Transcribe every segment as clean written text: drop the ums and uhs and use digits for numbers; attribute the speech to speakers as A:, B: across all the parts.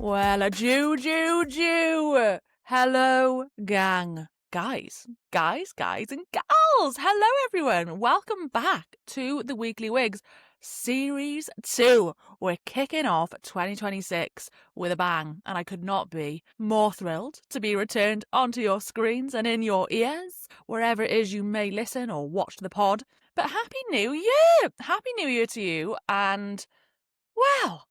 A: Well, a Jew. Hello, gang. Guys, and gals. Hello, everyone. Welcome back to The Weekly Wigz Series 2. We're kicking off 2026 with a bang, and I could not be more thrilled to be returned onto your screens and in your ears, wherever it is you may listen or watch the pod. But Happy New Year! Happy New Year to you, and well,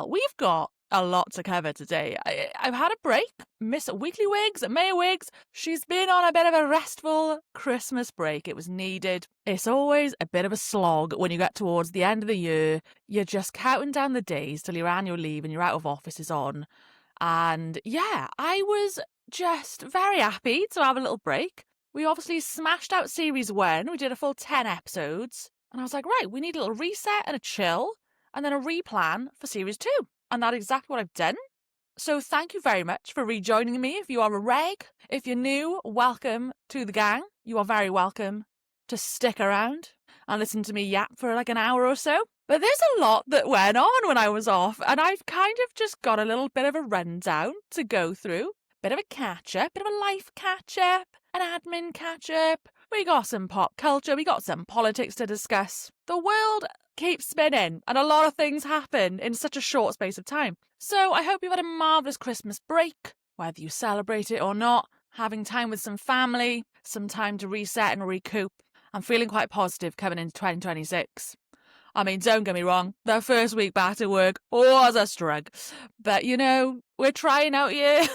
A: we've got a lot to cover today. I've had a break. Miss Weekly Wigz, Mayor Wigz, she's been on a bit of a restful Christmas break. It was needed. It's always a bit of a slog when you get towards the end of the year. You're just counting down the days till your annual leave and your out of office is on. And yeah, I was just very happy to have a little break. We obviously smashed out Series 1. We did a full 10 episodes. And I was like, right, we need a little reset and a chill, and then a replan for Series 2. And that's exactly what I've done. So thank you very much for rejoining me. If you are a reg, if you're new, welcome to the gang. You are very welcome to stick around and listen to me yap for like an hour or so. But there's a lot that went on when I was off, and I've kind of just got a little bit of a rundown to go through. Bit of a catch-up, bit of a life catch-up, an admin catch-up. We got some pop culture, we got some politics to discuss. The world keeps spinning, and a lot of things happen in such a short space of time. So I hope you've had a marvellous Christmas break, whether you celebrate it or not, having time with some family, some time to reset and recoup. I'm feeling quite positive coming into 2026. I mean, don't get me wrong, the first week back to work was a struggle. But, you know, we're trying out here,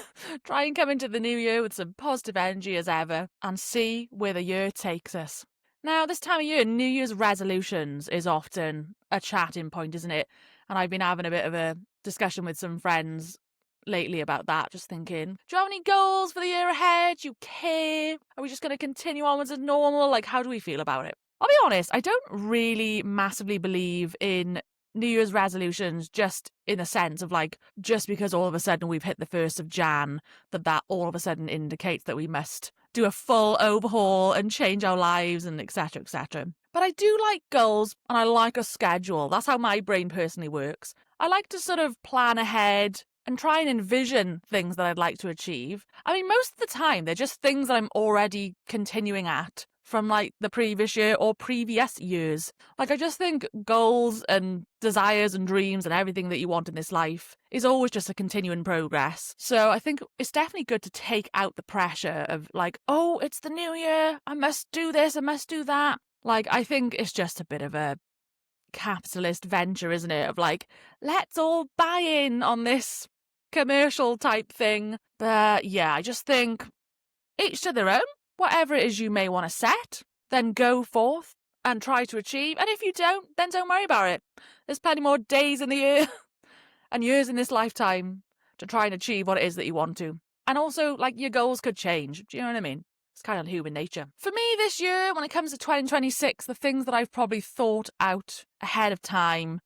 A: try and come into the new year with some positive energy as ever and see where the year takes us. Now, this time of year, New Year's resolutions is often a chatting point, isn't it? And I've been having a bit of a discussion with some friends lately about that, just thinking, do you have any goals for the year ahead? Do you care? Are we just going to continue onwards as normal? Like, how do we feel about it? I'll be honest, I don't really massively believe in New Year's resolutions just in a sense of like, just because all of a sudden we've hit the 1st of Jan, that all of a sudden indicates that we must do a full overhaul and change our lives and etc, etc. But I do like goals and I like a schedule. That's how my brain personally works. I like to sort of plan ahead and try and envision things that I'd like to achieve. I mean, most of the time, they're just things that I'm already continuing at from like the previous year or previous years. Like, I just think goals and desires and dreams and everything that you want in this life is always just a continuing progress. So I think it's definitely good to take out the pressure of like, oh, it's the new year, I must do this, I must do that. Like, I think it's just a bit of a capitalist venture, isn't it? Of like, let's all buy in on this commercial type thing. But yeah, I just think each to their own. Whatever it is you may want to set, then go forth and try to achieve. And if you don't, then don't worry about it. There's plenty more days in the year and years in this lifetime to try and achieve what it is that you want to. And also, like, your goals could change. Do you know what I mean? It's kind of human nature. For me this year, when it comes to 2026, the things that I've probably thought out ahead of time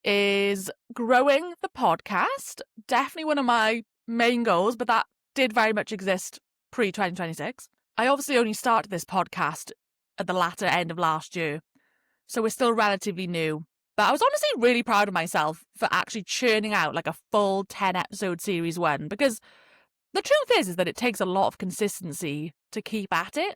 A: is growing the podcast. Definitely one of my main goals, but that did very much exist pre-2026. I obviously only started this podcast at the latter end of last year, so we're still relatively new. But I was honestly really proud of myself for actually churning out like a full 10-episode Series 1, because the truth is that it takes a lot of consistency to keep at it.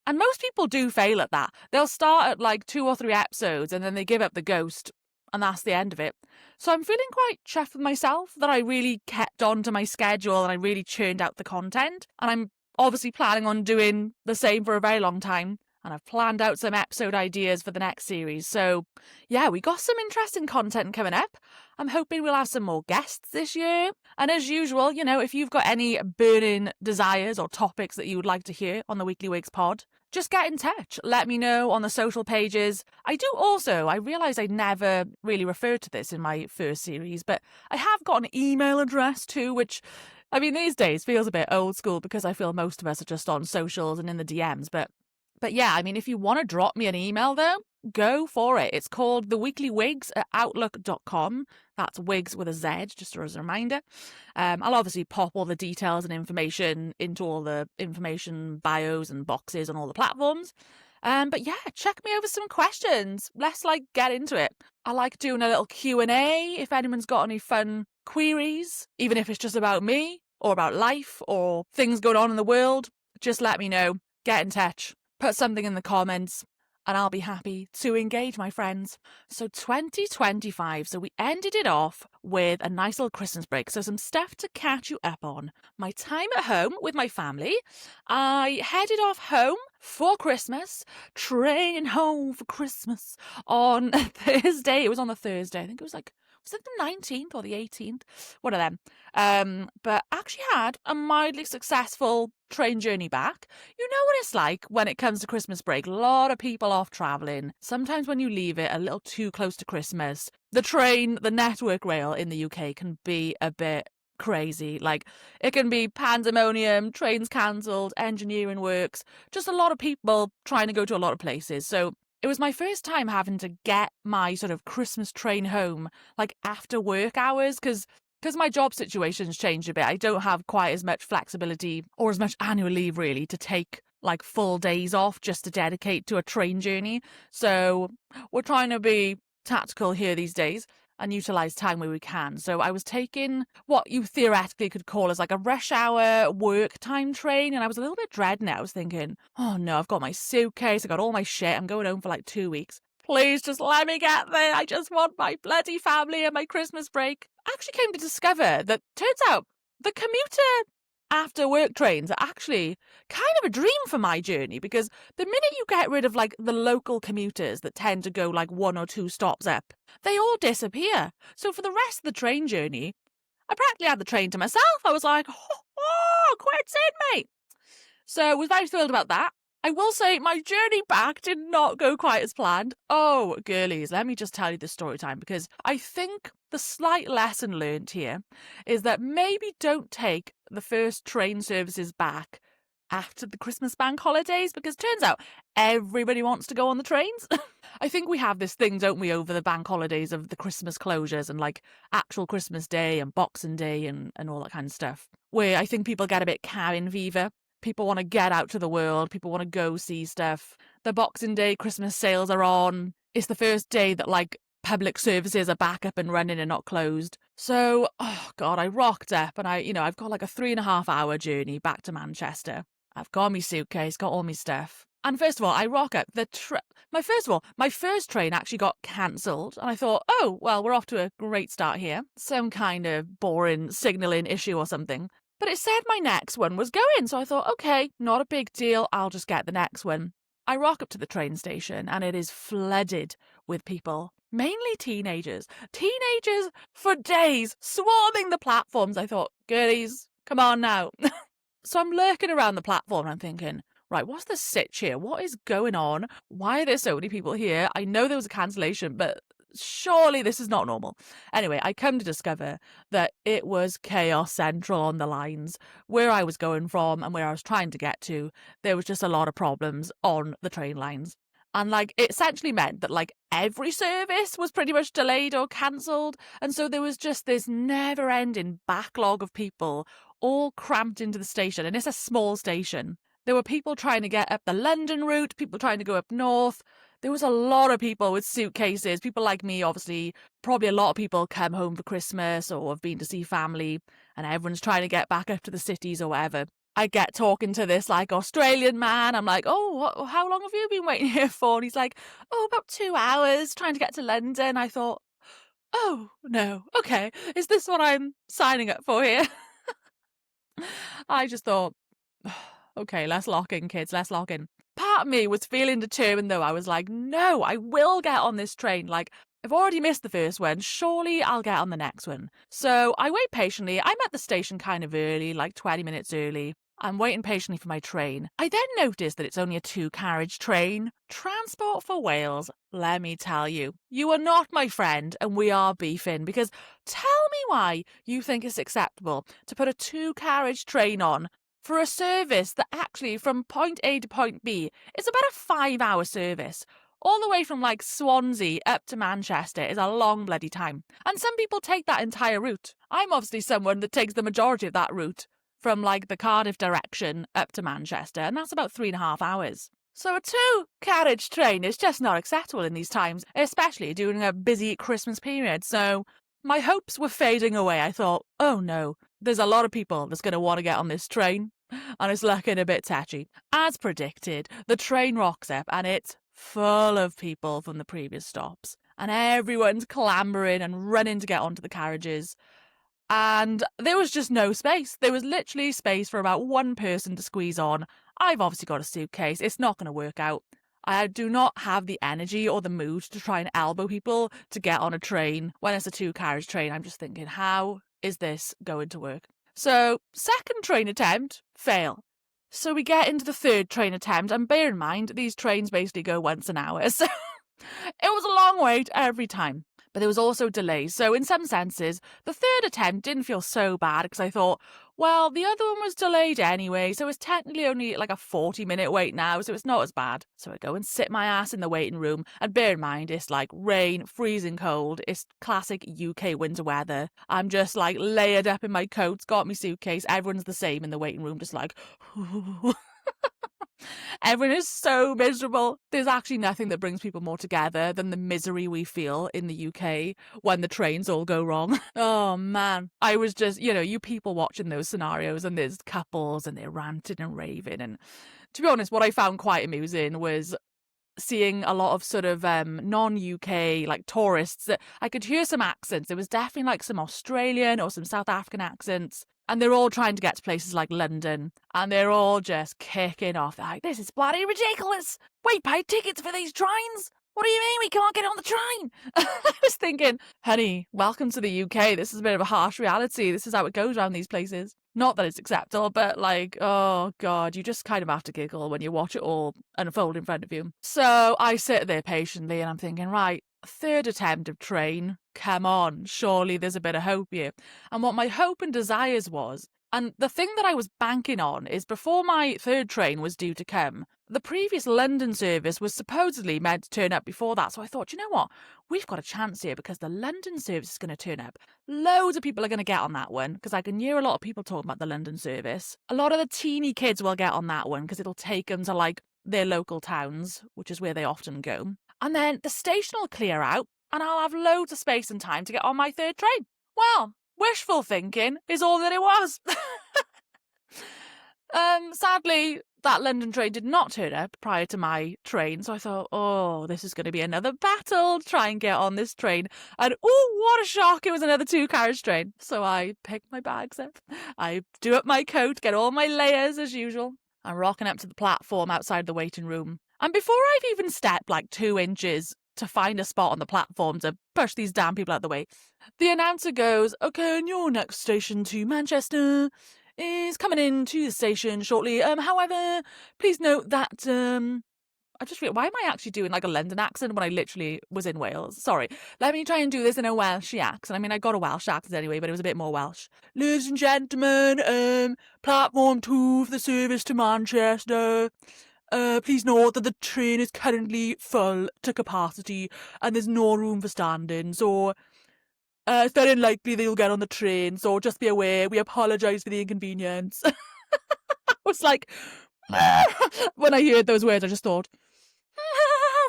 A: And most people do fail at that. They'll start at like 2 or 3 episodes and then they give up the ghost, and that's the end of it. So I'm feeling quite chuffed with myself that I really kept on to my schedule and I really churned out the content. And I'm obviously planning on doing the same for a very long time, and I've planned out some episode ideas for the next series. So yeah, we got some interesting content coming up. I'm hoping we'll have some more guests this year. And as usual, you know, if you've got any burning desires or topics that you would like to hear on the Weekly Wigz pod, just get in touch. Let me know on the social pages. I realise I never really referred to this in my first series, but I have got an email address too, which, I mean, these days feels a bit old school because I feel most of us are just on socials and in the DMs. But yeah, I mean, if you want to drop me an email though, go for it. It's called theweeklywigz@outlook.com. That's Wigz with a Z, just as a reminder. I'll obviously pop all the details and information into all the information bios and boxes on all the platforms. But yeah, check me over some questions. Let's get into it. I like doing a little Q&A if anyone's got any fun queries, even if it's just about me or about life or things going on in the world, just let me know. Get in touch. Put something in the comments and I'll be happy to engage, my friends. So 2025, so we ended it off with a nice little Christmas break. So some stuff to catch you up on. My time at home with my family. I headed off home for Christmas, training home for Christmas on Thursday. It was on the Thursday. I think it was like the 19th or the 18th? One of them. But actually had a mildly successful train journey back. You know what it's like when it comes to Christmas break. A lot of people off travelling. Sometimes when you leave it a little too close to Christmas, the network rail in the UK can be a bit crazy. Like, it can be pandemonium, trains cancelled, engineering works, just a lot of people trying to go to a lot of places. So it was my first time having to get my sort of Christmas train home, like after work hours, because my job situation's changed a bit. I don't have quite as much flexibility or as much annual leave really to take like full days off just to dedicate to a train journey. So we're trying to be tactical here these days and utilise time where we can. So I was taking what you theoretically could call as like a rush hour work time train, and I was a little bit dreading it. I was thinking, oh no, I've got my suitcase, I got all my shit, I'm going home for like 2 weeks. Please just let me get there. I just want my bloody family and my Christmas break. I actually came to discover that turns out the commuter after work trains are actually kind of a dream for my journey, because the minute you get rid of like the local commuters that tend to go like 1 or 2 stops up, they all disappear. So for the rest of the train journey, I practically had the train to myself. I was like, quits in, mate. So I was very thrilled about that. I will say my journey back did not go quite as planned. Oh, girlies, let me just tell you the story time, because I think the slight lesson learned here is that maybe don't take the first train services back after the Christmas bank holidays, because turns out everybody wants to go on the trains. I think we have this thing, don't we, over the bank holidays of the Christmas closures and like actual Christmas Day and Boxing Day and all that kind of stuff, where I think people get a bit cabin fever. People want to get out to the world. People want to go see stuff. The Boxing Day Christmas sales are on. It's the first day that like public services are back up and running and not closed. So, oh God, I rocked up and I've got like a 3.5 hour journey back to Manchester. I've got my suitcase, got all my stuff. And first of all, I rock up. My first train actually got cancelled. And I thought, oh, well, we're off to a great start here. Some kind of boring signalling issue or something. But it said my next one was going, so I thought, okay, not a big deal, I'll just get the next one. I rock up to the train station and it is flooded with people, mainly teenagers. Teenagers for days, swarming the platforms. I thought, girlies, come on now. So I'm lurking around the platform and I'm thinking, right, what's the sitch here? What is going on? Why are there so many people here? I know there was a cancellation, but surely this is not normal. Anyway, I come to discover that it was chaos central on the lines. Where I was going from and where I was trying to get to, there was just a lot of problems on the train lines. And like, it essentially meant that like every service was pretty much delayed or cancelled. And so there was just this never ending backlog of people all cramped into the station. And it's a small station. There were people trying to get up the London route, people trying to go up north. There was a lot of people with suitcases, people like me, obviously. Probably a lot of people come home for Christmas or have been to see family, and everyone's trying to get back up to the cities or whatever. I get talking to this like Australian man. I'm like, oh, how long have you been waiting here for? And he's like, oh, about 2 hours trying to get to London. I thought, oh, no, okay. Is this what I'm signing up for here? I just thought, okay, let's lock in, kids, let's lock in. Part of me was feeling determined, though. I was like, no, I will get on this train. Like, I've already missed the first one. Surely I'll get on the next one. So I wait patiently. I'm at the station kind of early, like 20 minutes early. I'm waiting patiently for my train. I then notice that it's only a 2-carriage train. Transport for Wales, let me tell you. You are not my friend and we are beefing, because tell me why you think it's acceptable to put a 2-carriage train on for a service that actually from point A to point B is about a 5-hour service. All the way from like Swansea up to Manchester is a long bloody time. And some people take that entire route. I'm obviously someone that takes the majority of that route from like the Cardiff direction up to Manchester, and that's about 3.5 hours. So a 2-carriage train is just not acceptable in these times, especially during a busy Christmas period. So my hopes were fading away. I thought, oh no, there's a lot of people that's going to want to get on this train, and it's looking a bit tatchy. As predicted, the train rocks up, and it's full of people from the previous stops, and everyone's clambering and running to get onto the carriages. And there was just no space. There was literally space for about one person to squeeze on. I've obviously got a suitcase. It's not going to work out. I do not have the energy or the mood to try and elbow people to get on a train when it's a 2-carriage train. I'm just thinking, how is this going to work? So, second train attempt, fail. So we get into the third train attempt, and bear in mind, these trains basically go once an hour. So it was a long wait every time. But there was also delays. So in some senses, the third attempt didn't feel so bad because I thought, well, the other one was delayed anyway, so it's technically only like a 40-minute wait now, so it's not as bad. So I go and sit my ass in the waiting room, and bear in mind, it's like rain, freezing cold, it's classic UK winter weather. I'm just like layered up in my coats, got my suitcase, everyone's the same in the waiting room, just like... Everyone is so miserable. There's actually nothing that brings people more together than the misery we feel in the UK when the trains all go wrong. Oh man, I was just, you people watching those scenarios, and there's couples and they're ranting and raving. And to be honest, what I found quite amusing was seeing a lot of sort of non-UK like tourists. That I could hear some accents. There was definitely like some Australian or some South African accents. And they're all trying to get to places like London. And they're all just kicking off. They're like, this is bloody ridiculous. We paid tickets for these trains. What do you mean we can't get on the train? I was thinking, honey, welcome to the UK. This is a bit of a harsh reality. This is how it goes around these places. Not that it's acceptable, but like, oh God, you just kind of have to giggle when you watch it all unfold in front of you. So I sit there patiently and I'm thinking, right, third attempt of train, come on, surely there's a bit of hope here. And what my hope and desires was, and the thing that I was banking on is before my third train was due to come, the previous London service was supposedly meant to turn up before that. So I thought, you know what? We've got a chance here because the London service is going to turn up. Loads of people are going to get on that one because I can hear a lot of people talking about the London service. A lot of the teeny kids will get on that one because it'll take them to like their local towns, which is where they often go. And then the station will clear out and I'll have loads of space and time to get on my third train. Well, wishful thinking is all that it was. Sadly, that London train did not turn up prior to my train, so I thought, oh, this is going to be another battle to try and get on this train. And oh, what a shock, it was another 2-carriage train. So I picked my bags up, I do up my coat, get all my layers as usual. I'm rocking up to the platform outside the waiting room. And before I've even stepped like 2 inches to find a spot on the platform to push these damn people out of the way, the announcer goes, okay, and your next station to Manchester is coming into the station shortly. However, please note that, I just realized, why am I actually doing like a London accent when I literally was in Wales? Sorry. Let me try and do this in a Welsh accent. I mean, I got a Welsh accent anyway, but it was a bit more Welsh. Ladies and gentlemen, platform 2 for the service to Manchester. Please note that the train is currently full to capacity and there's no room for standing, so it's very unlikely that you'll get on the train, so just be aware, we apologise for the inconvenience. I was like, when I heard those words, I just thought,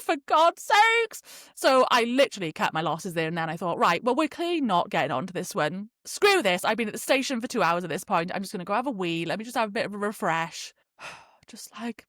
A: for God's sakes. So I literally cut my losses there, and then I thought, right, well, we're clearly not getting onto this one. Screw this, I've been at the station for 2 hours at this point, I'm just going to go have a wee, let me just have a bit of a refresh. Just like,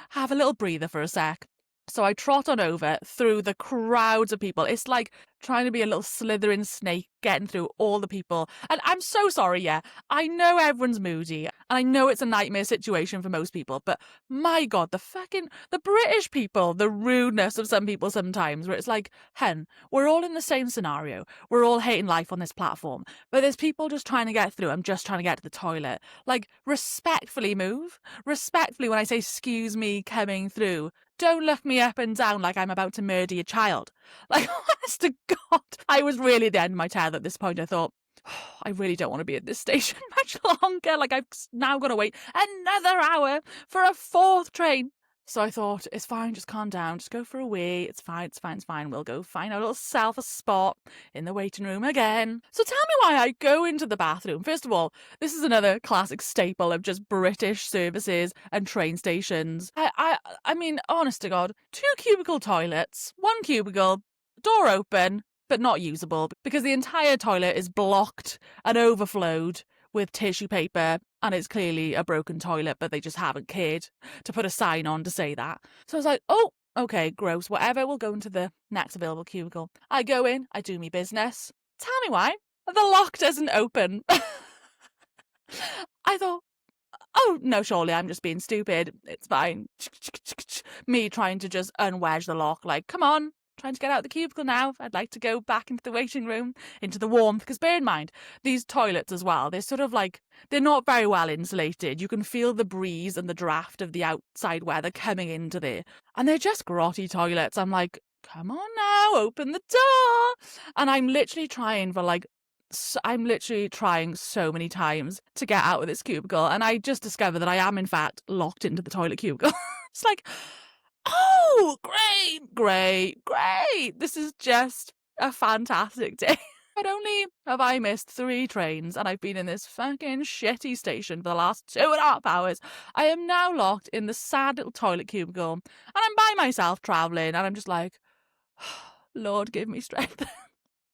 A: have a little breather for a sec. So I trot on over through the crowds of people. It's like trying to be a little slithering snake, getting through all the people. And I'm so sorry, yeah. I know everyone's moody, and I know it's a nightmare situation for most people, but my God, the British people, the rudeness of some people sometimes, where it's like, hen, we're all in the same scenario. We're all hating life on this platform, but there's people just trying to get through. I'm just trying to get to the toilet. Like, respectfully move. Respectfully, when I say excuse me coming through, don't look me up and down like I'm about to murder your child. Like, honest to God, I was really at the end of my tether at this point. I thought, oh, I really don't want to be at this station much longer. Like, I've now got to wait another hour for a 4th train. So I thought, it's fine, just calm down, just go for a wee, it's fine. We'll go find our little self a spot in the waiting room again. So tell me why I go into the bathroom. First of all, this is another classic staple of just British services and train stations. I mean, honest to God, 2 cubicle toilets, 1 cubicle, door open, but not usable because the entire toilet is blocked and overflowed with tissue paper, and it's clearly a broken toilet, but they just haven't cared to put a sign on to say that. So I was like, oh, okay, gross, whatever, we'll go into the next available cubicle. I go in, I do me business. Tell me why the lock doesn't open. I thought, oh, no, surely I'm just being stupid. It's fine. Me trying to just unwedge the lock, like, come on, trying to get out of the cubicle now. I'd like to go back into the waiting room, into the warmth. Because bear in mind, these toilets as well, they're sort of like, they're not very well insulated. You can feel the breeze and the draft of the outside weather coming into there. And they're just grotty toilets. I'm like, come on now, open the door. And I'm literally trying so many times to get out of this cubicle, and I just discovered that I am in fact locked into the toilet cubicle. It's like, oh, great. This is just a fantastic day. Not only have I missed 3 trains and I've been in this fucking shitty station for the last 2.5 hours, I am now locked in the sad little toilet cubicle, and I'm by myself travelling, and I'm just like, Lord, give me strength.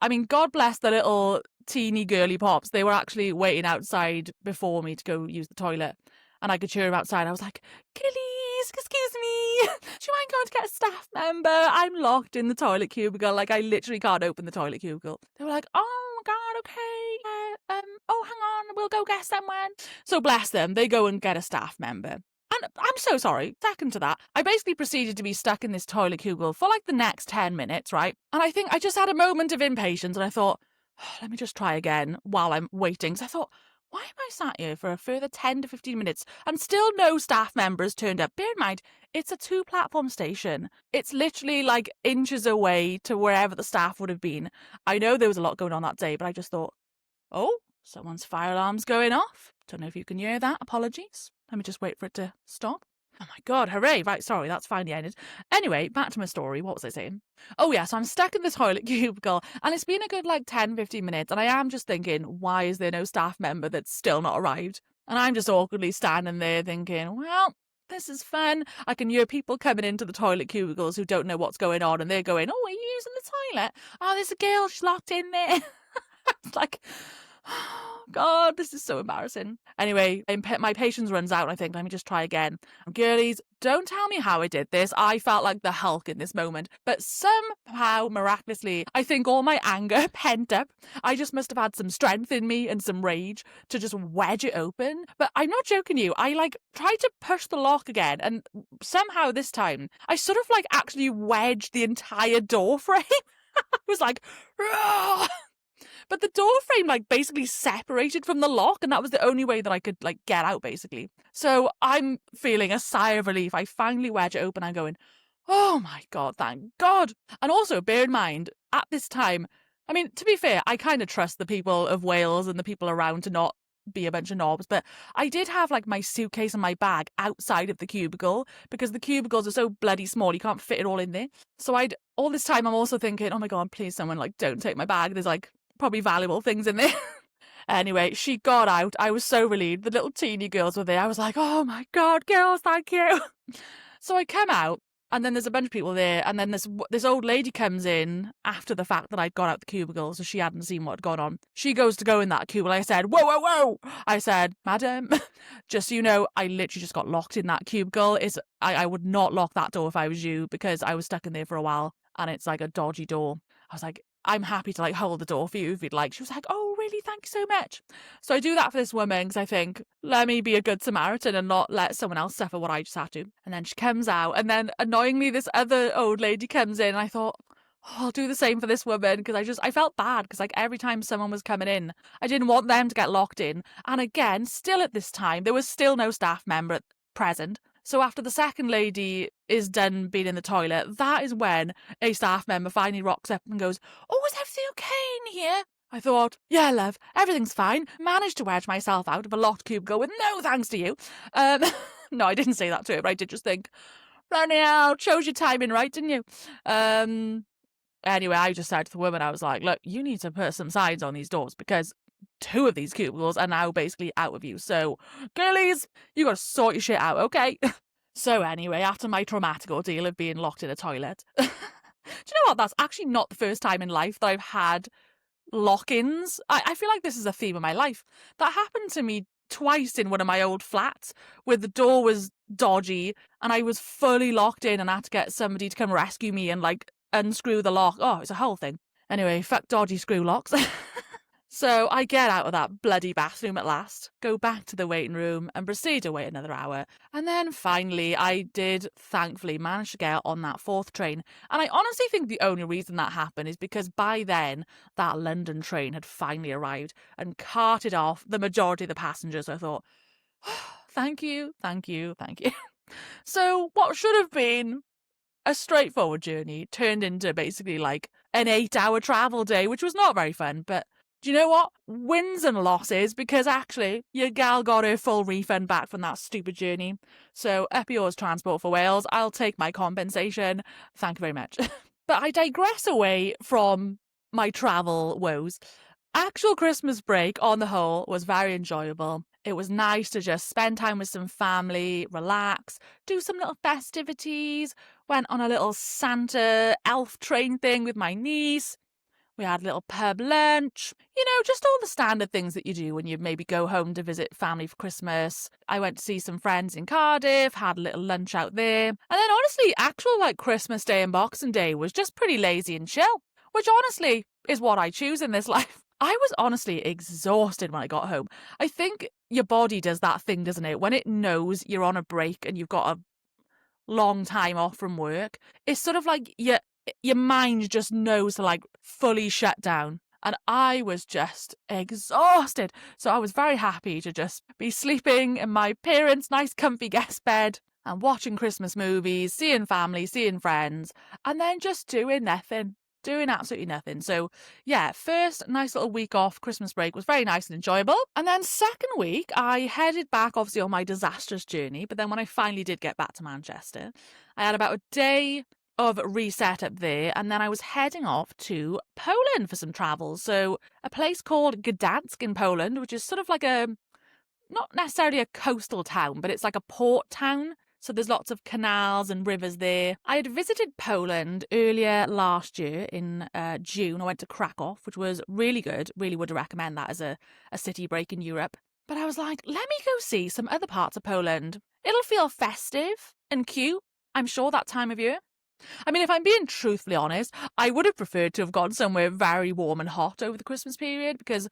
A: I mean, God bless the little teeny girly pops. They were actually waiting outside before me to go use the toilet. And I could hear them outside. I was like, Gillies, excuse me. Do you mind going to get a staff member? I'm locked in the toilet cubicle. Like, I literally can't open the toilet cubicle. They were like, oh my God, okay. Oh, hang on, we'll go get someone. So bless them. They go and get a staff member. And I'm so sorry, second to that, I basically proceeded to be stuck in this toilet cubicle for like the next 10 minutes, right? And I think I just had a moment of impatience, and I thought, oh, let me just try again while I'm waiting. So I thought, why am I sat here for a further 10 to 15 minutes and still no staff members turned up? Bear in mind, it's a 2-platform station. It's literally like inches away to wherever the staff would have been. I know there was a lot going on that day, but I just thought, oh, someone's fire alarm's going off. Don't know if you can hear that. Apologies. Let me just wait for it to stop. Oh my God, hooray. Right, sorry, that's finally ended. Anyway, back to my story. What was I saying? Oh yeah, so I'm stuck in the toilet cubicle, and it's been a good like 10, 15 minutes, and I am just thinking, why is there no staff member that's still not arrived? And I'm just awkwardly standing there thinking, well, this is fun. I can hear people coming into the toilet cubicles who don't know what's going on, and they're going, oh, are you using the toilet? Oh, there's a girl, she's locked in there. It's like, oh God, this is so embarrassing. Anyway, my patience runs out, and I think, let me just try again. Girlies, don't tell me how I did this. I felt like the Hulk in this moment. But somehow, miraculously, I think all my anger pent up. I just must have had some strength in me and some rage to just wedge it open. But I'm not joking you. I tried to push the lock again, and somehow this time, I sort of actually wedged the entire door frame. I was like, Rah! But the door frame basically separated from the lock, and that was the only way that I could get out basically. So I'm feeling a sigh of relief. I finally wedge it open. I'm going, oh my God, thank God. And also bear in mind, at this time, I mean, to be fair, I kind of trust the people of Wales and the people around to not be a bunch of knobs, but I did have my suitcase and my bag outside of the cubicle because the cubicles are so bloody small, you can't fit it all in there. So all this time I'm also thinking, oh my God, please someone don't take my bag. There's probably valuable things in there. Anyway, she got out. I was so relieved. The little teeny girls were there. I was like, oh my God, girls, thank you. So I come out, and then there's a bunch of people there, and then this old lady comes in after the fact that I'd got out the cubicle, so she hadn't seen what had gone on. She goes to go in that cubicle. I said, whoa. I said, madam, just so you know, I literally just got locked in that cubicle. I would not lock that door if I was you, because I was stuck in there for a while, and it's a dodgy door. I was like, I'm happy to hold the door for you if you'd like. She was like, oh, really? Thank you so much. So I do that for this woman because I think, let me be a good Samaritan and not let someone else suffer what I just had to. And then she comes out, and then annoyingly this other old lady comes in, and I thought, oh, I'll do the same for this woman, because I felt bad because every time someone was coming in, I didn't want them to get locked in. And again, still at this time, there was still no staff member present. So after the second lady is done being in the toilet, that is when a staff member finally rocks up and goes, oh, is everything okay in here? I thought, yeah, love, everything's fine. Managed to wedge myself out of a locked cubicle with no thanks to you. No, I didn't say that to her, but I did just think, bloody hell, chose your timing right, didn't you? Anyway, I just said to the woman, I was like, look, you need to put some signs on these doors, because 2 of these cubicles are now basically out of use. So, girlies, you got to sort your shit out, okay? So anyway, after my traumatic ordeal of being locked in a toilet, Do you know what? That's actually not the first time in life that I've had lock-ins. I feel like this is a theme of my life. That happened to me twice in one of my old flats where the door was dodgy and I was fully locked in and I had to get somebody to come rescue me and like unscrew the lock. Oh, it's a whole thing. Anyway, fuck dodgy screw locks. So I get out of that bloody bathroom at last, go back to the waiting room and proceed to wait another hour. And then finally I did thankfully manage to get on that 4th train. And I honestly think the only reason that happened is because by then that London train had finally arrived and carted off the majority of the passengers. I thought, oh, thank you, thank you, thank you. So what should have been a straightforward journey turned into basically like an 8-hour travel day, which was not very fun, but do you know what? Wins and losses, because actually your gal got her full refund back from that stupid journey. So up yours, Transport for Wales. I'll take my compensation. Thank you very much. But I digress away from my travel woes. Actual Christmas break on the whole was very enjoyable. It was nice to just spend time with some family, relax, do some little festivities, went on a little Santa elf train thing with my niece. We had a little pub lunch, you know, just all the standard things that you do when you maybe go home to visit family for Christmas. I went to see some friends in Cardiff, had a little lunch out there. And then honestly, actual like Christmas Day and Boxing Day was just pretty lazy and chill, which honestly is what I choose in this life. I was honestly exhausted when I got home. I think your body does that thing, doesn't it? When it knows you're on a break and you've got a long time off from work, it's sort of like your mind just knows to like fully shut down. And I was just exhausted. So I was very happy to just be sleeping in my parents' nice comfy guest bed and watching Christmas movies, seeing family, seeing friends, and then just doing nothing. Doing absolutely nothing. So yeah, first nice little week off, Christmas break was very nice and enjoyable. And then second week, I headed back obviously on my disastrous journey. But then when I finally did get back to Manchester, I had about a day of reset up there, and then I was heading off to Poland for some travel. So a place called Gdansk in Poland, which is sort of like not necessarily a coastal town, but it's like a port town. So there's lots of canals and rivers there. I had visited Poland earlier last year in June. I went to Krakow, which was really good. Really would recommend that as a city break in Europe. But I was like, let me go see some other parts of Poland. It'll feel festive and cute, I'm sure, that time of year. I mean, if I'm being truthfully honest, I would have preferred to have gone somewhere very warm and hot over the Christmas period because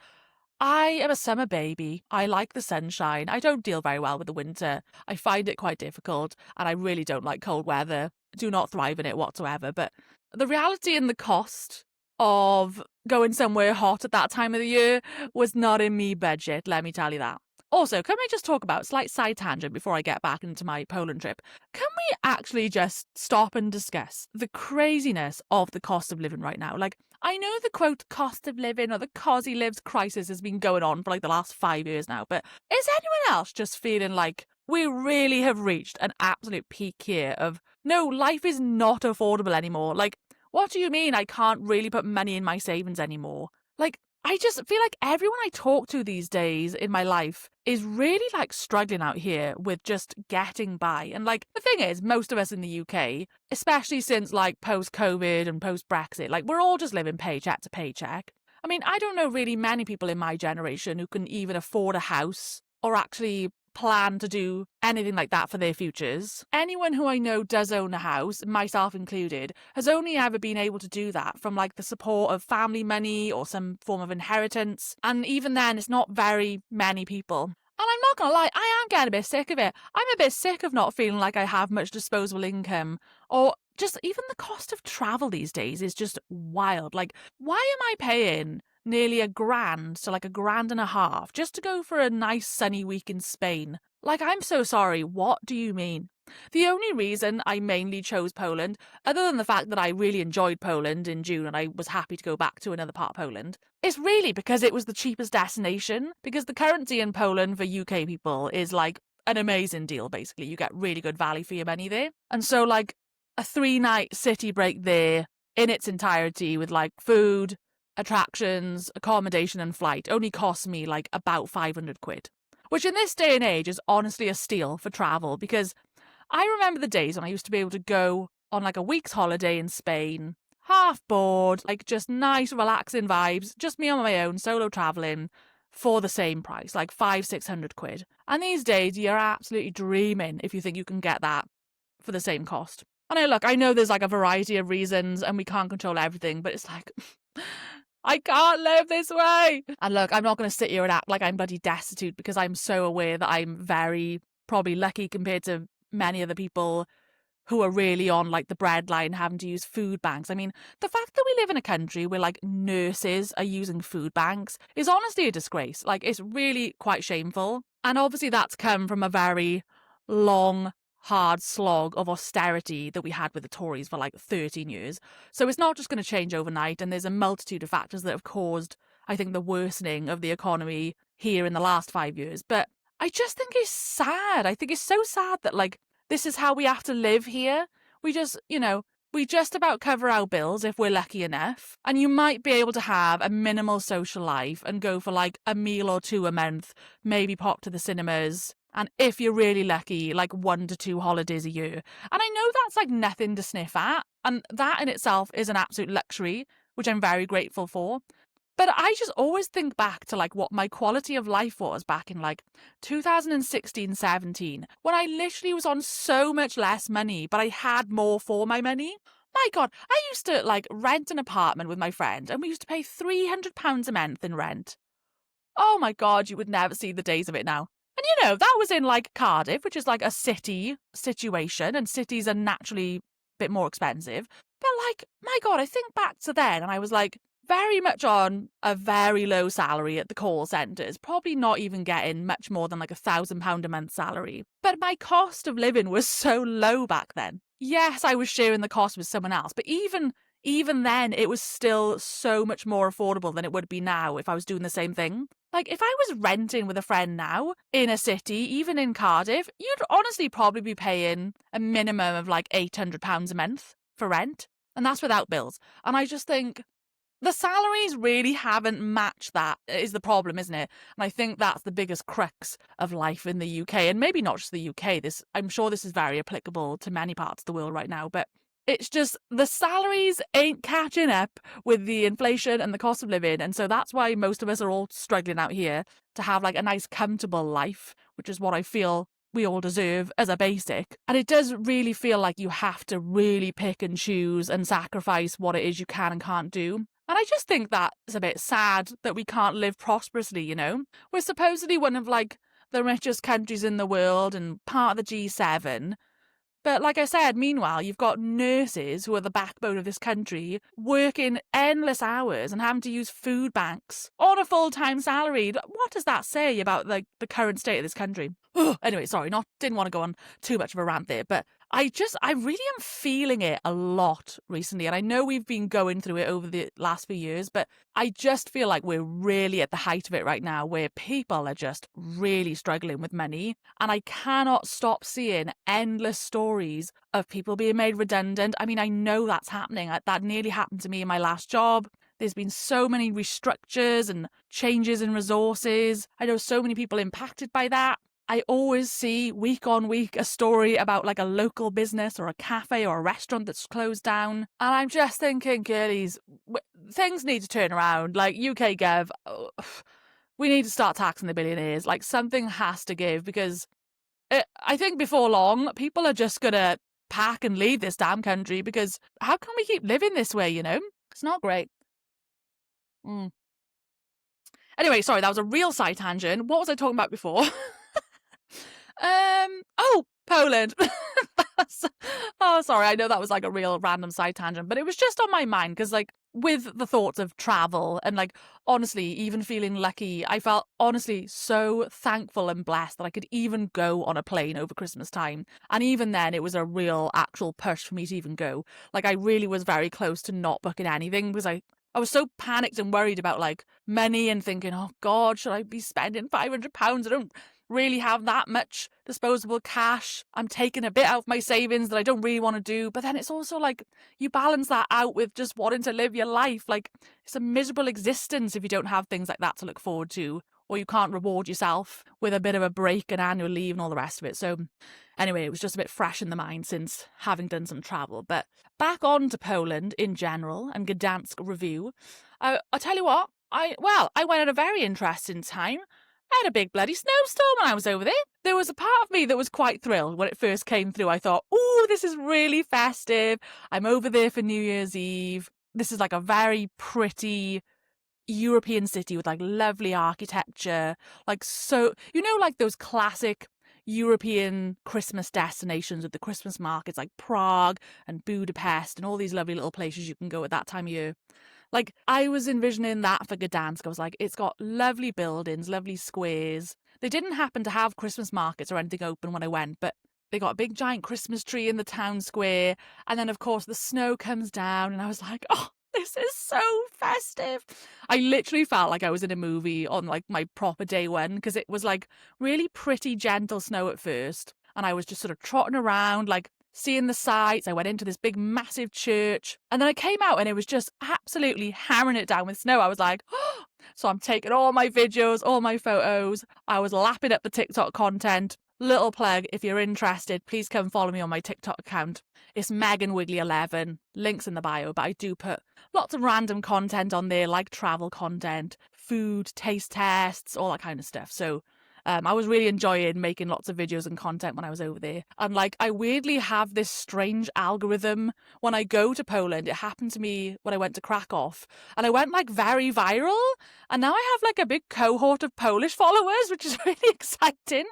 A: I am a summer baby. I like the sunshine. I don't deal very well with the winter. I find it quite difficult and I really don't like cold weather. Do not thrive in it whatsoever. But the reality and the cost of going somewhere hot at that time of the year was not in me budget, let me tell you that. Also, can we just talk about, slight side tangent before I get back into my Poland trip, can we actually just stop and discuss the craziness of the cost of living right now? Like, I know the quote cost of living or the cosy lives crisis has been going on for like the last 5 years now, but is anyone else just feeling like we really have reached an absolute peak here of, no, life is not affordable anymore? Like, what do you mean I can't really put money in my savings anymore? Like, I just feel like everyone I talk to these days in my life is really like struggling out here with just getting by. And like the thing is, most of us in the UK, especially since like post-COVID and post-Brexit, like we're all just living paycheck to paycheck. I mean, I don't know really many people in my generation who can even afford a house or actually plan to do anything like that for their futures. Anyone who I know does own a house, myself included, has only ever been able to do that from like the support of family money or some form of inheritance. And even then, it's not very many people. And I'm not going to lie, I am getting a bit sick of it. I'm a bit sick of not feeling like I have much disposable income, or just even the cost of travel these days is just wild. Like, why am I paying nearly £1,000 to like £1,500 just to go for a nice sunny week in Spain? Like, I'm so sorry, what do you mean? The only reason I mainly chose Poland, other than the fact that I really enjoyed Poland in June and I was happy to go back to another part of Poland, is really because it was the cheapest destination, because the currency in Poland for UK people is like an amazing deal, basically. You get really good value for your money there. And so like a 3-night city break there in its entirety with like food, attractions, accommodation and flight only cost me like about £500, which in this day and age is honestly a steal for travel, because I remember the days when I used to be able to go on like a week's holiday in Spain, half bored, like just nice, relaxing vibes, just me on my own, solo traveling for the same price, like 500-600 quid. And these days, you're absolutely dreaming if you think you can get that for the same cost. And I know there's like a variety of reasons and we can't control everything, but it's like, I can't live this way. And look, I'm not going to sit here and act like I'm bloody destitute, because I'm so aware that I'm very probably lucky compared to many other people who are really on like the breadline, having to use food banks. I mean, the fact that we live in a country where like nurses are using food banks is honestly a disgrace. Like, it's really quite shameful. And obviously that's come from a very long, hard slog of austerity that we had with the Tories for like 13 years. So it's not just going to change overnight. And there's a multitude of factors that have caused, I think, the worsening of the economy here in the last 5 years. But I just think it's sad. I think it's so sad that like, this is how we have to live here. We just, we just about cover our bills if we're lucky enough. And you might be able to have a minimal social life and go for like a meal or two a month, maybe pop to the cinemas. And if you're really lucky, like 1 to 2 holidays a year. And I know that's like nothing to sniff at. And that in itself is an absolute luxury, which I'm very grateful for. But I just always think back to like what my quality of life was back in like 2016-17, when I literally was on so much less money, but I had more for my money. My God, I used to like rent an apartment with my friend and we used to pay £300 a month in rent. Oh my God, you would never see the days of it now. And that was in like Cardiff, which is like a city situation, and cities are naturally a bit more expensive. But like, my God, I think back to then and I was like, very much on a very low salary at the call centres, probably not even getting much more than like £1,000 a month salary. But my cost of living was so low back then. Yes, I was sharing the cost with someone else, but even then it was still so much more affordable than it would be now if I was doing the same thing. Like, if I was renting with a friend now in a city, even in Cardiff, you'd honestly probably be paying a minimum of like £800 a month for rent. And that's without bills. And I just think the salaries really haven't matched that, is the problem, isn't it? And I think that's the biggest crux of life in the UK. And maybe not just the UK. I'm sure this is very applicable to many parts of the world right now. But it's just the salaries ain't catching up with the inflation and the cost of living. And so that's why most of us are all struggling out here to have like a nice, comfortable life, which is what I feel we all deserve as a basic. And it does really feel like you have to really pick and choose and sacrifice what it is you can and can't do. And I just think that is a bit sad that we can't live prosperously, We're supposedly one of like the richest countries in the world and part of the G7. But like I said, meanwhile, you've got nurses who are the backbone of this country working endless hours and having to use food banks on a full-time salary. What does that say about like the current state of this country? Anyway, sorry, didn't want to go on too much of a rant there, but I really am feeling it a lot recently. And I know we've been going through it over the last few years, but I just feel like we're really at the height of it right now, where people are just really struggling with money. And I cannot stop seeing endless stories of people being made redundant. I mean, I know that's happening. That nearly happened to me in my last job. There's been so many restructures and changes in resources. I know so many people impacted by that. I always see week on week a story about like a local business or a cafe or a restaurant that's closed down. And I'm just thinking, girlies, things need to turn around. Like, UK Gov, we need to start taxing the billionaires. Like, something has to give, because I think before long, people are just going to pack and leave this damn country, because how can we keep living this way, It's not great. Anyway, sorry, that was a real side tangent. What was I talking about before? Poland. Oh, sorry, I know that was like a real random side tangent, but it was just on my mind because, like, with the thoughts of travel and, like, honestly, even feeling lucky, I felt honestly so thankful and blessed that I could even go on a plane over Christmas time. And even then, it was a real actual push for me to even go. Like, I really was very close to not booking anything because I was so panicked and worried about like money and thinking, oh God, should I be spending £500? I don't really have that much disposable cash. I'm taking a bit out of my savings that I don't really want to do. But then it's also like you balance that out with just wanting to live your life. Like, it's a miserable existence if you don't have things like that to look forward to or you can't reward yourself with a bit of a break and annual leave and all the rest of it. So anyway, it was just a bit fresh in the mind since having done some travel. But back on to Poland in general and Gdansk review. I'll tell you what, I went at a very interesting time. I had a big bloody snowstorm when I was over there. There was a part of me that was quite thrilled when it first came through. I thought, oh, this is really festive. I'm over there for New Year's Eve. This is like a very pretty European city with like lovely architecture. Like, so, you know, like those classic European Christmas destinations with the Christmas markets like Prague and Budapest and all these lovely little places you can go at that time of year. Like, I was envisioning that for Gdansk. I was like, it's got lovely buildings, lovely squares. They didn't happen to have Christmas markets or anything open when I went, but they got a big giant Christmas tree in the town square. And then, of course, the snow comes down and I was like, oh, this is so festive. I literally felt like I was in a movie on like my proper day one, because it was like really pretty gentle snow at first. And I was just sort of trotting around, like seeing the sights. I went into this big massive church and then I came out and it was just absolutely hammering it down with snow. I was like, oh. So I'm taking all my videos, all my photos. I was lapping up the TikTok content. Little plug, if you're interested, please come follow me on my TikTok account. It's Megan Wigz, links in the bio, but I do put lots of random content on there, like travel content, food, taste tests, all that kind of stuff. So I was really enjoying making lots of videos and content when I was over there. And like, I weirdly have this strange algorithm when I go to Poland. It happened to me when I went to Krakow and I went like very viral. And now I have like a big cohort of Polish followers, which is really exciting.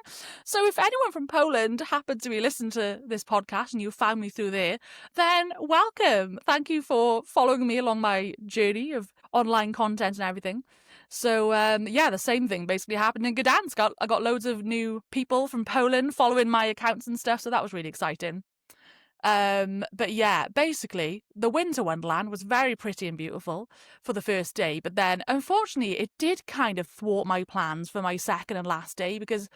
A: So if anyone from Poland happened to be listening to this podcast and you found me through there, then welcome. Thank you for following me along my journey of online content and everything. So, the same thing basically happened in Gdansk. I got loads of new people from Poland following my accounts and stuff, so that was really exciting. But yeah, basically, the Winter Wonderland was very pretty and beautiful for the first day, but then, unfortunately, it did kind of thwart my plans for my second and last day, because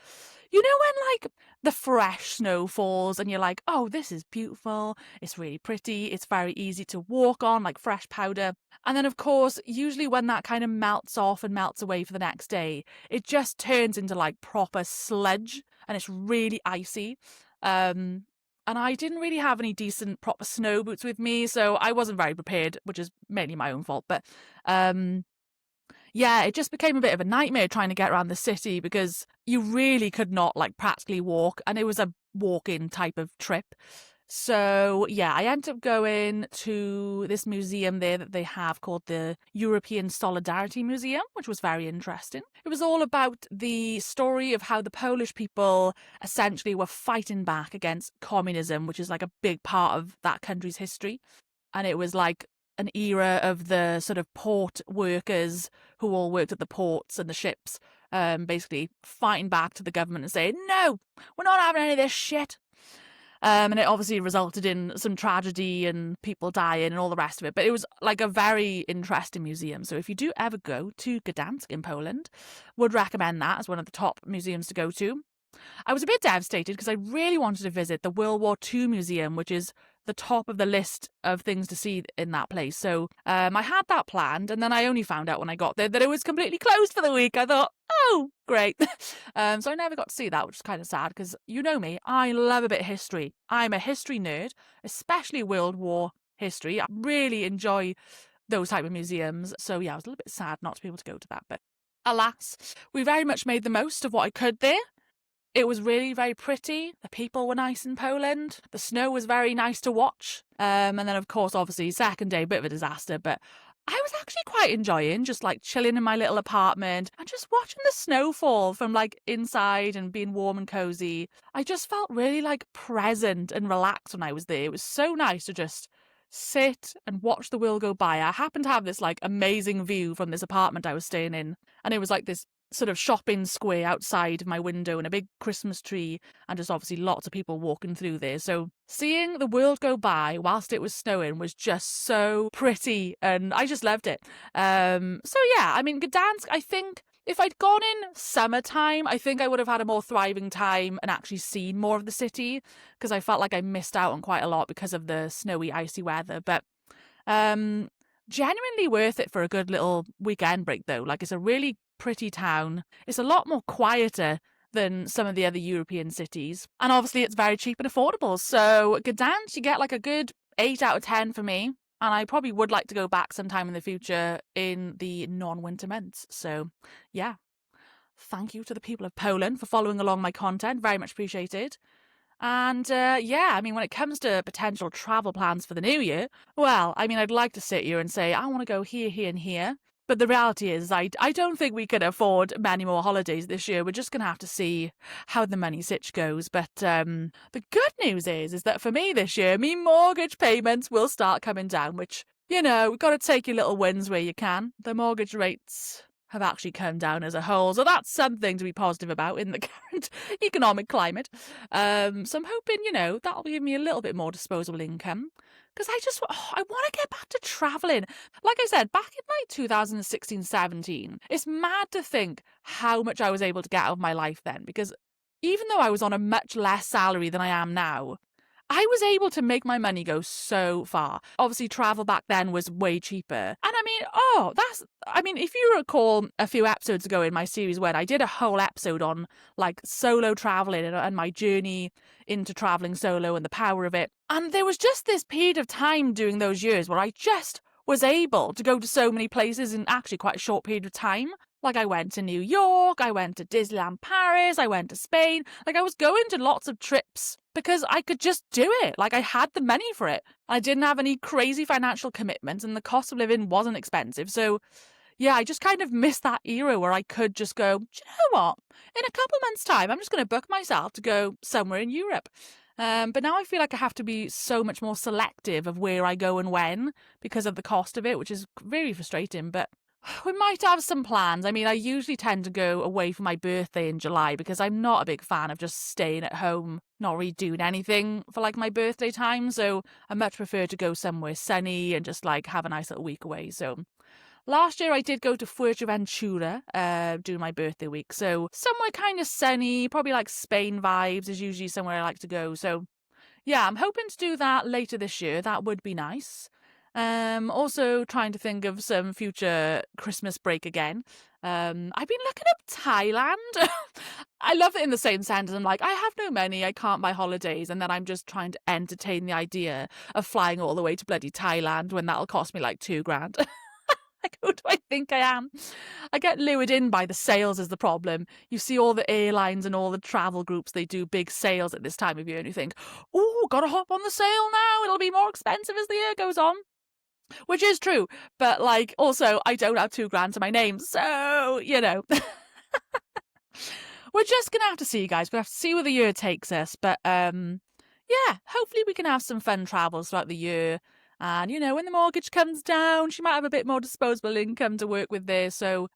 A: you know when, like, the fresh snow falls and you're like, oh, this is beautiful, it's really pretty, it's very easy to walk on, like fresh powder. And then, of course, usually when that kind of melts off and melts away for the next day, it just turns into, like, proper sludge and it's really icy. And I didn't really have any decent proper snow boots with me, so I wasn't very prepared, which is mainly my own fault. But it just became a bit of a nightmare trying to get around the city, because you really could not like practically walk, and it was a walk-in type of trip. So yeah, I ended up going to this museum there that they have called the European Solidarity Museum, which was very interesting. It was all about the story of how the Polish people essentially were fighting back against communism, which is like a big part of that country's history. And it was like an era of the sort of port workers who all worked at the ports and the ships, basically fighting back to the government and saying, no, we're not having any of this shit. And it obviously resulted in some tragedy and people dying and all the rest of it. But it was like a very interesting museum. So if you do ever go to Gdansk in Poland, would recommend that as one of the top museums to go to. I was a bit devastated because I really wanted to visit the World War II Museum, which is the top of the list of things to see in that place. So I had that planned, and then I only found out when I got there that it was completely closed for the week. I thought, oh, great. So I never got to see that, which is kind of sad because, you know me, I love a bit of history. I'm a history nerd, especially World War history. I really enjoy those type of museums. So yeah, I was a little bit sad not to be able to go to that. But alas, we very much made the most of what I could there. It was really very pretty. The people were nice in Poland. The snow was very nice to watch. And then, of course, obviously, second day, a bit of a disaster. But I was actually quite enjoying just like chilling in my little apartment and just watching the snowfall from like inside and being warm and cozy. I just felt really like present and relaxed when I was there. It was so nice to just sit and watch the world go by. I happened to have this like amazing view from this apartment I was staying in. And it was like this sort of shopping square outside of my window and a big Christmas tree and just obviously lots of people walking through there. So seeing the world go by whilst it was snowing was just so pretty and I just loved it. So yeah, I mean, Gdansk, I think if I'd gone in summertime, I think I would have had a more thriving time and actually seen more of the city, because I felt like I missed out on quite a lot because of the snowy, icy weather. But genuinely worth it for a good little weekend break though. Like, it's a really pretty town. It's a lot more quieter than some of the other European cities. And obviously it's very cheap and affordable. So Gdansk, you get like a good 8 out of 10 for me. And I probably would like to go back sometime in the future in the non-winter months. So yeah, thank you to the people of Poland for following along my content. Very much appreciated. And yeah, I mean, when it comes to potential travel plans for the new year, well, I mean, I'd like to sit here and say, I want to go here, here, and here. But the reality is, I don't think we can afford many more holidays this year. We're just going to have to see how the money sitch goes. But the good news is that for me this year, me mortgage payments will start coming down, which, you know, we've got to take your little wins where you can. The mortgage rates have actually come down as a whole. So that's something to be positive about in the current economic climate. So I'm hoping, you know, that'll give me a little bit more disposable income. Because I want to get back to travelling. Like I said, back in like 2016-17, it's mad to think how much I was able to get out of my life then. Because even though I was on a much less salary than I am now, I was able to make my money go so far. Obviously, travel back then was way cheaper. And I mean, if you recall a few episodes ago in my series when I did a whole episode on like solo traveling and my journey into traveling solo and the power of it. And there was just this period of time during those years where I just was able to go to so many places in actually quite a short period of time. Like I went to New York, I went to Disneyland Paris, I went to Spain. Like I was going to lots of trips because I could just do it. Like I had the money for it. I didn't have any crazy financial commitments and the cost of living wasn't expensive. So yeah, I just kind of missed that era where I could just go, do you know what? In a couple months' time, I'm just going to book myself to go somewhere in Europe. But now I feel like I have to be so much more selective of where I go and when because of the cost of it, which is very frustrating. But we might have some plans. I mean, I usually tend to go away for my birthday in July because I'm not a big fan of just staying at home, not really doing anything for like my birthday time. So I much prefer to go somewhere sunny and just like have a nice little week away. So last year I did go to Fuerteventura during my birthday week. So somewhere kind of sunny, probably like Spain vibes is usually somewhere I like to go. So yeah, I'm hoping to do that later this year. That would be nice. Also trying to think of some future Christmas break again. I've been looking up Thailand. I love it in the same sentence. I'm like, I have no money, I can't buy holidays, and then I'm just trying to entertain the idea of flying all the way to bloody Thailand when that'll cost me like $2,000. Like, who do I think I am? I get lured in by the sales is the problem. You see all the airlines and all the travel groups, they do big sales at this time of year and you think, oh, gotta hop on the sale now. It'll be more expensive as the year goes on. Which is true, but like also I don't have $2,000 to my name, so you know. We're just gonna have to see, guys. We'll have to see where the year takes us. But yeah, hopefully we can have some fun travels throughout the year. And, you know, when the mortgage comes down, she might have a bit more disposable income to work with there. So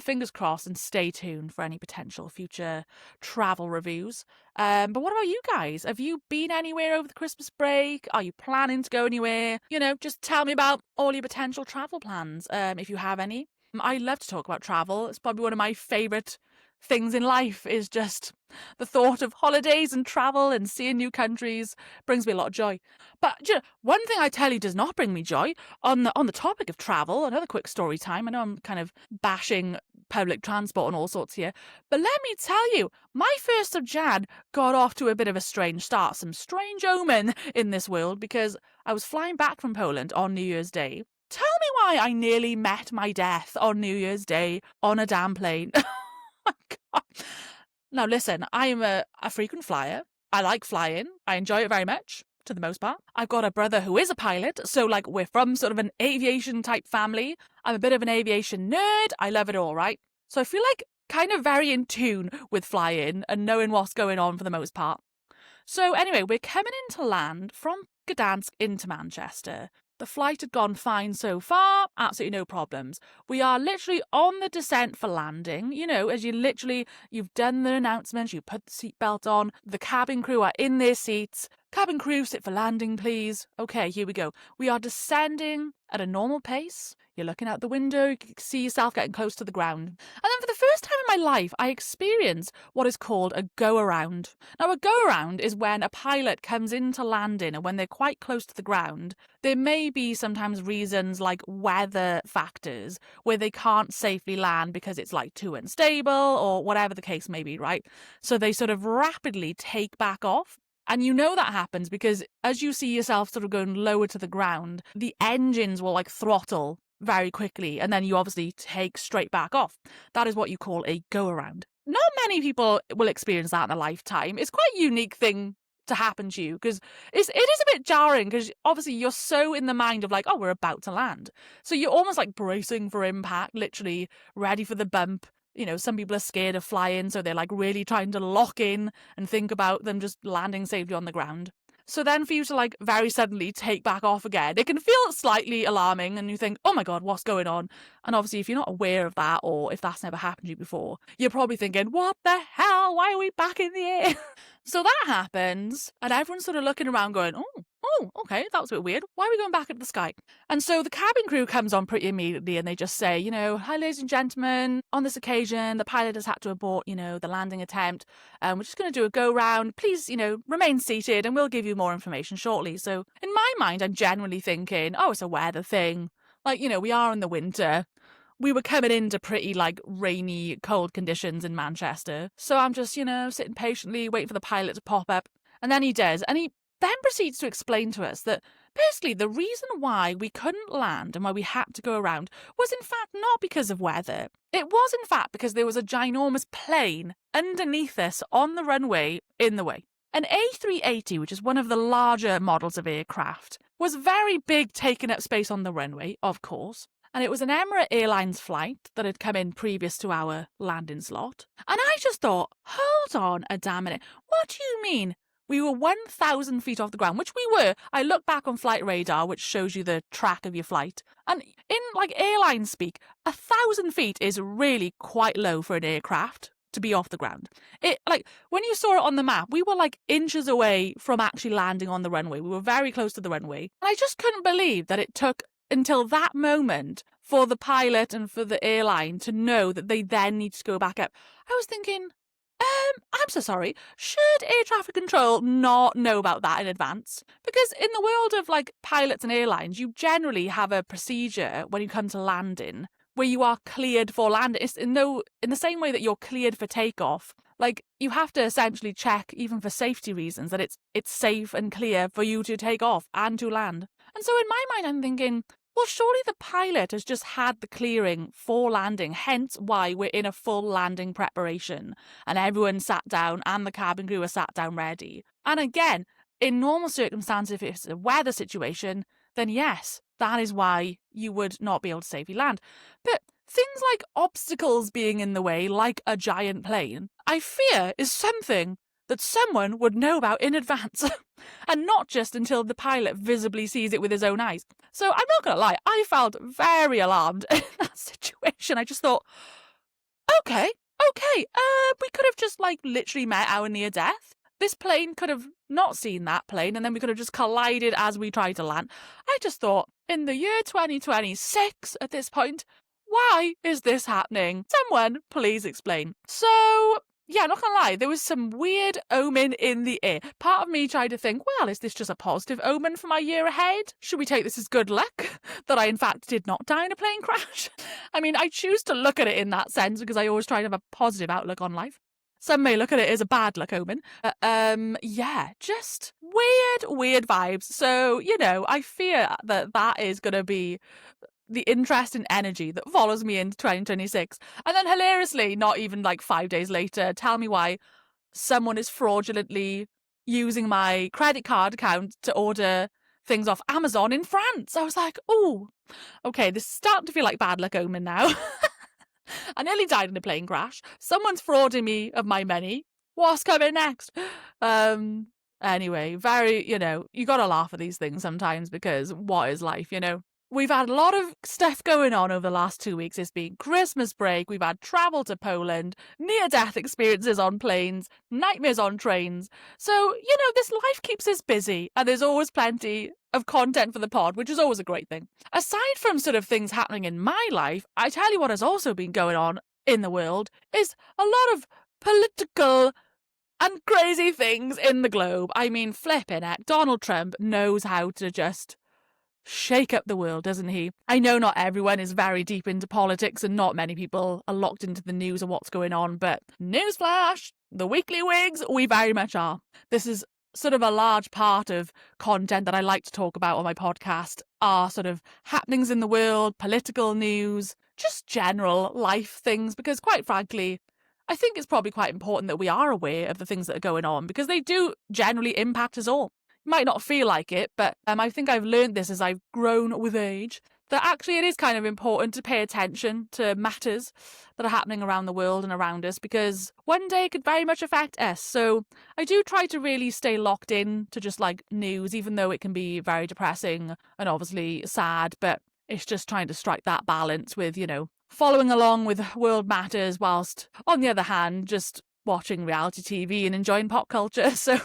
A: fingers crossed and stay tuned for any potential future travel reviews. But what about you guys? Have you been anywhere over the Christmas break? Are you planning to go anywhere? You know, just tell me about all your potential travel plans, if you have any. I love to talk about travel. It's probably one of my favourite things in life is just the thought of holidays and travel and seeing new countries brings me a lot of joy. But you know, one thing I tell you does not bring me joy on the topic of travel. Another quick story time. I know I'm kind of bashing public transport and all sorts here, but let me tell you, my 1st of Jan got off to a bit of a strange start, some strange omen in this world because I was flying back from Poland on New Year's Day. Tell me why I nearly met my death on New Year's Day on a damn plane. Oh my God. Now listen, I am a frequent flyer. I like flying. I enjoy it very much, to the most part. I've got a brother who is a pilot, so like we're from sort of an aviation type family. I'm a bit of an aviation nerd. I love it all, right? So I feel like kind of very in tune with flying and knowing what's going on for the most part. So anyway, we're coming into land from Gdansk into Manchester. The flight had gone fine so far, absolutely no problems. We are literally on the descent for landing, you know, as you've done the announcement, you put the seatbelt on, the cabin crew are in their seats, Cabin crew, sit for landing, please. Okay, here we go. We are descending at a normal pace. You're looking out the window, you can see yourself getting close to the ground. And then for the first time in my life, I experienced what is called a go-around. Now, a go-around is when a pilot comes into landing, and when they're quite close to the ground, there may be sometimes reasons like weather factors where they can't safely land because it's like too unstable or whatever the case may be, right? So they sort of rapidly take back off. And you know that happens because as you see yourself sort of going lower to the ground, the engines will like throttle very quickly, and then you obviously take straight back off. That is what you call a go-around. Not many people will experience that in a lifetime. It's quite a unique thing to happen to you because it is a bit jarring because obviously you're so in the mind of like, oh, we're about to land. So you're almost like bracing for impact, literally ready for the bump. You know, some people are scared of flying, so they're like really trying to lock in and think about them just landing safely on the ground. So then for you to like very suddenly take back off again, it can feel slightly alarming and you think, oh my God, what's going on? And obviously if you're not aware of that or if that's never happened to you before, you're probably thinking, what the hell? Why are we back in the air? So that happens and everyone's sort of looking around going, oh, okay, that was a bit weird. Why are we going back into the sky? And so the cabin crew comes on pretty immediately and they just say, you know, hi, ladies and gentlemen, on this occasion, the pilot has had to abort, you know, the landing attempt. We're just going to do a go round. Please, you know, remain seated and we'll give you more information shortly. So in my mind, I'm generally thinking, oh, it's a weather thing. Like, you know, we are in the winter. We were coming into pretty like rainy, cold conditions in Manchester. So I'm just, you know, sitting patiently, waiting for the pilot to pop up. And then he does. And he then proceeds to explain to us that basically the reason why we couldn't land and why we had to go around was in fact not because of weather. It was in fact because there was a ginormous plane underneath us on the runway in the way. An A380, which is one of the larger models of aircraft, was very big, taking up space on the runway, of course. And it was an Emirates Airlines flight that had come in previous to our landing slot. And I just thought, hold on a damn minute. What do you mean? We were 1,000 feet off the ground, which we were. I looked back on flight radar, which shows you the track of your flight. And in like airline speak, 1,000 feet is really quite low for an aircraft to be off the ground. It like when you saw it on the map, we were like inches away from actually landing on the runway. We were very close to the runway. And I just couldn't believe that it took until that moment for the pilot and for the airline to know that they then need to go back up. I was thinking, I'm so sorry. Should air traffic control not know about that in advance? Because in the world of like pilots and airlines, you generally have a procedure when you come to landing where you are cleared for landing. It's in the same way that you're cleared for takeoff. Like you have to essentially check, even for safety reasons, that it's safe and clear for you to take off and to land. And so in my mind, I'm thinking, well, surely the pilot has just had the clearing for landing, hence why we're in a full landing preparation. And everyone sat down and the cabin crew are sat down ready. And again, in normal circumstances, if it's a weather situation, then yes, that is why you would not be able to safely land. But things like obstacles being in the way, like a giant plane, I fear is something that someone would know about in advance and not just until the pilot visibly sees it with his own eyes. So I'm not going to lie, I felt very alarmed in that situation. I just thought, okay, we could have just like literally met our near death. This plane could have not seen that plane and then we could have just collided as we tried to land. I just thought, in the year 2026 at this point, why is this happening? Someone please explain. So yeah, not gonna lie, there was some weird omen in the air. Part of me tried to think, well, is this just a positive omen for my year ahead? Should we take this as good luck that I in fact did not die in a plane crash? I mean, I choose to look at it in that sense because I always try to have a positive outlook on life. Some may look at it as a bad luck omen. Yeah, just weird vibes. So, you know, I fear that is going to be the interest and energy that follows me into 2026. And then hilariously, not even like 5 days later, tell me why someone is fraudulently using my credit card account to order things off Amazon in France. I was like, oh, okay, this is starting to feel like bad luck omen now. I nearly died in a plane crash. Someone's frauding me of my money. What's coming next? Anyway, very, you know, you gotta laugh at these things sometimes because what is life, you know? we've had a lot of stuff going on over the last 2 weeks. It's been Christmas break. We've had travel to Poland, near-death experiences on planes, nightmares on trains. So, this life keeps us busy, and there's always plenty of content for the pod, which is always a great thing. Aside from sort of things happening in my life, I tell you what has also been going on in the world is a lot of political and crazy things in the globe. I mean, flipping heck, Donald Trump knows how to just shake up the world, doesn't he? I know not everyone is very deep into politics and not many people are locked into the news and what's going on, but newsflash, the Weekly Wigs, we very much are. This is sort of a large part of content that I like to talk about on my podcast are sort of happenings in the world, political news, just general life things, because quite frankly, I think it's probably quite important that we are aware of the things that are going on because they do generally impact us all. You might not feel like it, but I think I've learned this as I've grown with age, that actually it is kind of important to pay attention to matters that are happening around the world and around us because one day it could very much affect us. So I do try to really stay locked in to just like news, even though it can be very depressing and obviously sad, but it's just trying to strike that balance with, following along with world matters whilst, on the other hand, just watching reality TV and enjoying pop culture. So,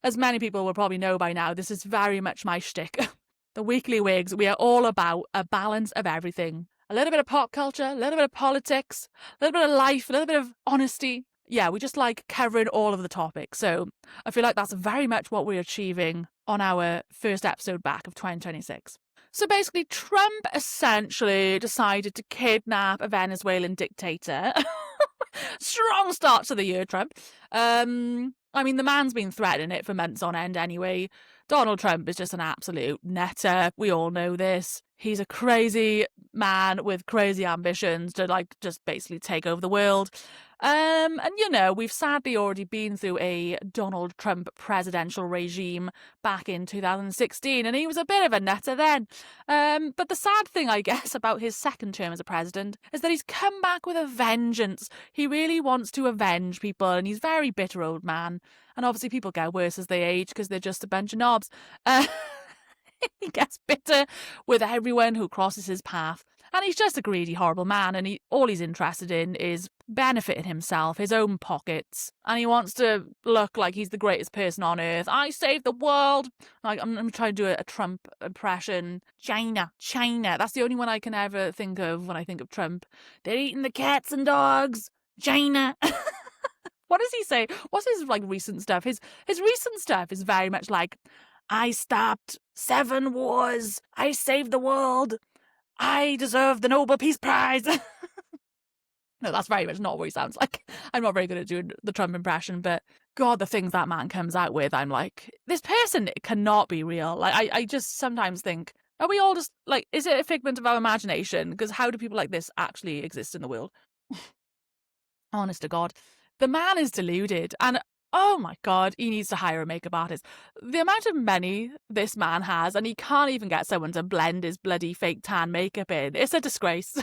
A: as many people will probably know by now, this is very much my shtick. The Weekly Wigs, we are all about a balance of everything. A little bit of pop culture, a little bit of politics, a little bit of life, a little bit of honesty. Yeah, we just like covering all of the topics. So, I feel like that's very much what we're achieving on our first episode back of 2026. So basically, Trump essentially decided to kidnap a Venezuelan dictator. Strong start to the year, Trump. I mean, the man's been threatening it for months on end anyway. Donald Trump is just an absolute netter. We all know this. He's a crazy man with crazy ambitions to just basically take over the world. And we've sadly already been through a Donald Trump presidential regime back in 2016, and he was a bit of a nutter then. But the sad thing, I guess, about his second term as a president is that he's come back with a vengeance. He really wants to avenge people, and he's a very bitter old man. And obviously people get worse as they age because they're just a bunch of knobs. He gets bitter with everyone who crosses his path. And he's just a greedy, horrible man, and all he's interested in is benefiting himself, his own pockets. And he wants to look like he's the greatest person on earth. I saved the world. I'm trying to do a Trump impression. China. That's the only one I can ever think of when I think of Trump. They're eating the cats and dogs. China. What does he say? What's his recent stuff? His recent stuff is very much like, I stopped 7 wars. I saved the world. I deserve the Nobel Peace Prize. No, that's very much not what he sounds like. I'm not very good at doing the Trump impression, but God, the things that man comes out with, I'm like, this person cannot be real. I just sometimes think, are we all just is it a figment of our imagination? Because how do people like this actually exist in the world? Honest to God. The man is deluded, and oh my God, he needs to hire a makeup artist. The amount of money this man has, and he can't even get someone to blend his bloody fake tan makeup in. It's a disgrace.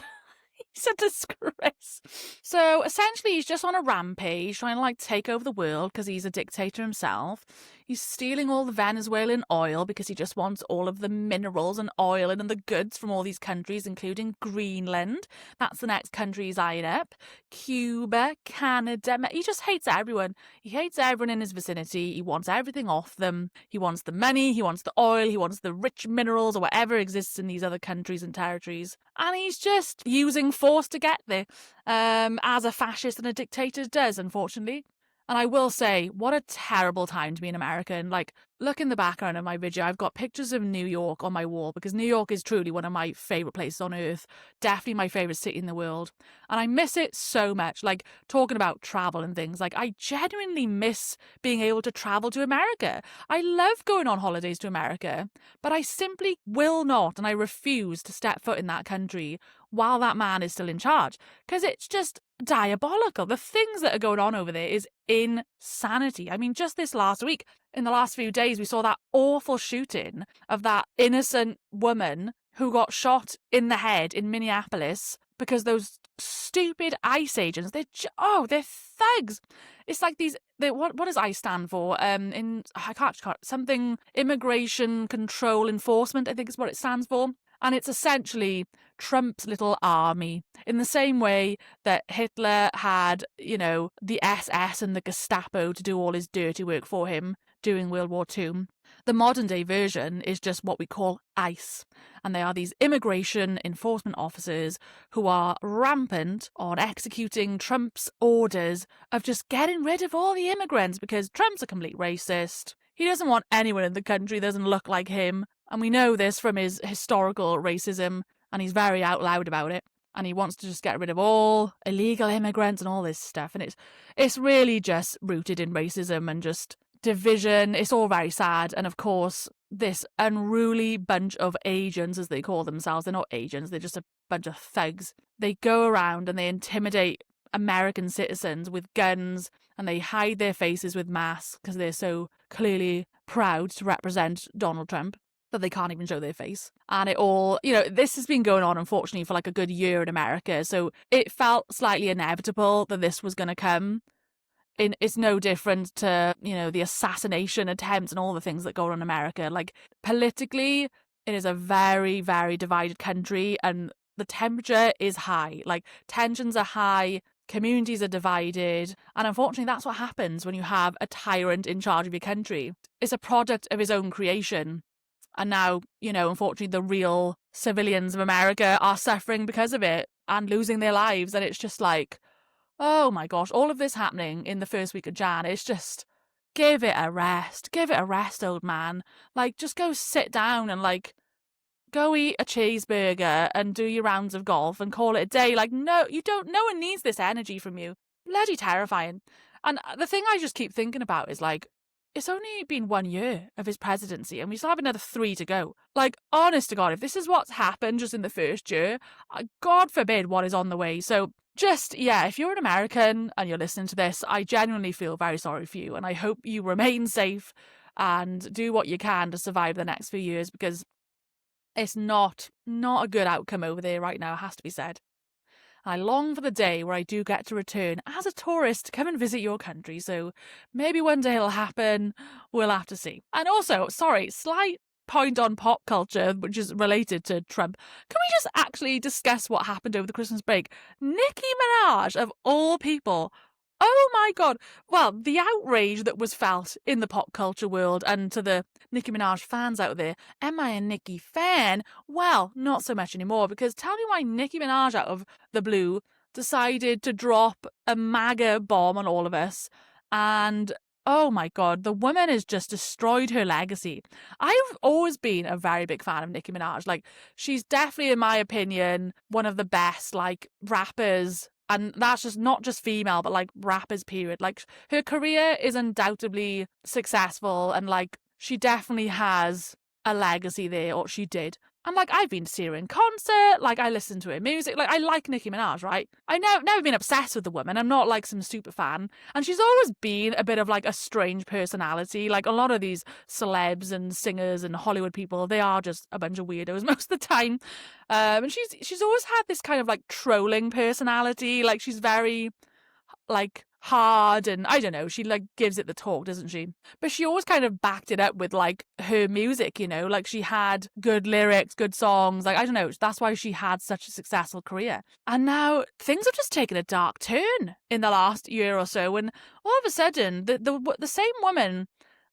A: He's a disgrace. So essentially, he's just on a rampage trying to take over the world because he's a dictator himself. He's stealing all the Venezuelan oil because he just wants all of the minerals and oil and the goods from all these countries, including Greenland. That's the next country he's eyeing up. Cuba, Canada. He just hates everyone. He hates everyone in his vicinity. He wants everything off them. He wants the money. He wants the oil. He wants the rich minerals or whatever exists in these other countries and territories. And he's just using force to get there, as a fascist and a dictator does, unfortunately. And I will say, what a terrible time to be an American. Look in the background of my video, I've got pictures of New York on my wall because New York is truly one of my favourite places on earth. Definitely my favourite city in the world. And I miss it so much. Talking about travel and things, I genuinely miss being able to travel to America. I love going on holidays to America, but I simply will not, and I refuse to step foot in that country while that man is still in charge, because it's just diabolical. The things that are going on over there is insanity. I mean, just this last week, in the last few days, we saw that awful shooting of that innocent woman who got shot in the head in Minneapolis because those stupid ICE agents, they're thugs. It's like these, what does ICE stand for? I can't, something, immigration control enforcement, I think is what it stands for. And it's essentially Trump's little army, in the same way that Hitler had, the SS and the Gestapo to do all his dirty work for him during World War II. The modern day version is just what we call ICE, and they are these immigration enforcement officers who are rampant on executing Trump's orders of just getting rid of all the immigrants because Trump's a complete racist. He doesn't want anyone in the country that doesn't look like him, and we know this from his historical racism, and he's very out loud about it. And he wants to just get rid of all illegal immigrants and all this stuff, and it's really just rooted in racism and just division. It's all very sad. And of course, this unruly bunch of agents, as they call themselves, they're not agents, they're just a bunch of thugs. They go around and they intimidate American citizens with guns, and they hide their faces with masks because they're so clearly proud to represent Donald Trump that they can't even show their face. And it all, this has been going on, unfortunately, for like a good year in America. So it felt slightly inevitable that this was going to come. It's no different to, the assassination attempts and all the things that go on in America. Like, politically, it is a very, very divided country, and the temperature is high. Like, tensions are high, communities are divided, and unfortunately that's what happens when you have a tyrant in charge of your country. It's a product of his own creation. And now, unfortunately, the real civilians of America are suffering because of it and losing their lives. And it's just like, oh my gosh, all of this happening in the first week of Jan, it's just, give it a rest. Give it a rest, old man. Like, just go sit down and, go eat a cheeseburger and do your rounds of golf and call it a day. Like, no one needs this energy from you. Bloody terrifying. And the thing I just keep thinking about is, it's only been 1 year of his presidency and we still have another 3 to go. Like, honest to God, if this is what's happened just in the first year, God forbid what is on the way. So just, if you're an American and you're listening to this, I genuinely feel very sorry for you, and I hope you remain safe and do what you can to survive the next few years, because it's not a good outcome over there right now, it has to be said. I long for the day where I do get to return as a tourist to come and visit your country, so maybe one day it'll happen. We'll have to see. And also, slight point on pop culture, which is related to Trump. Can we just actually discuss what happened over the Christmas break? Nicki Minaj, of all people. Oh my God. Well, the outrage that was felt in the pop culture world, and to the Nicki Minaj fans out there, am I a Nicki fan? Well, not so much anymore, because tell me why Nicki Minaj out of the blue decided to drop a MAGA bomb on all of us. And oh my God, the woman has just destroyed her legacy. I've always been a very big fan of Nicki Minaj. Like, she's definitely, in my opinion, one of the best, rappers. And that's just not just female, but rappers, period. Like, her career is undoubtedly successful, and she definitely has a legacy there, or she did. And I've been to see her in concert, I listen to her music, I like Nicki Minaj, right? I've never been obsessed with the woman. I'm not some super fan. And she's always been a bit of a strange personality. A lot of these celebs and singers and Hollywood people, they are just a bunch of weirdos most of the time. And she's always had this kind of trolling personality. She's very hard, and I don't know, she gives it the talk, doesn't she? But she always kind of backed it up with her music, she had good lyrics, good songs, I don't know, that's why she had such a successful career. And now things have just taken a dark turn in the last year or so, and all of a sudden the same woman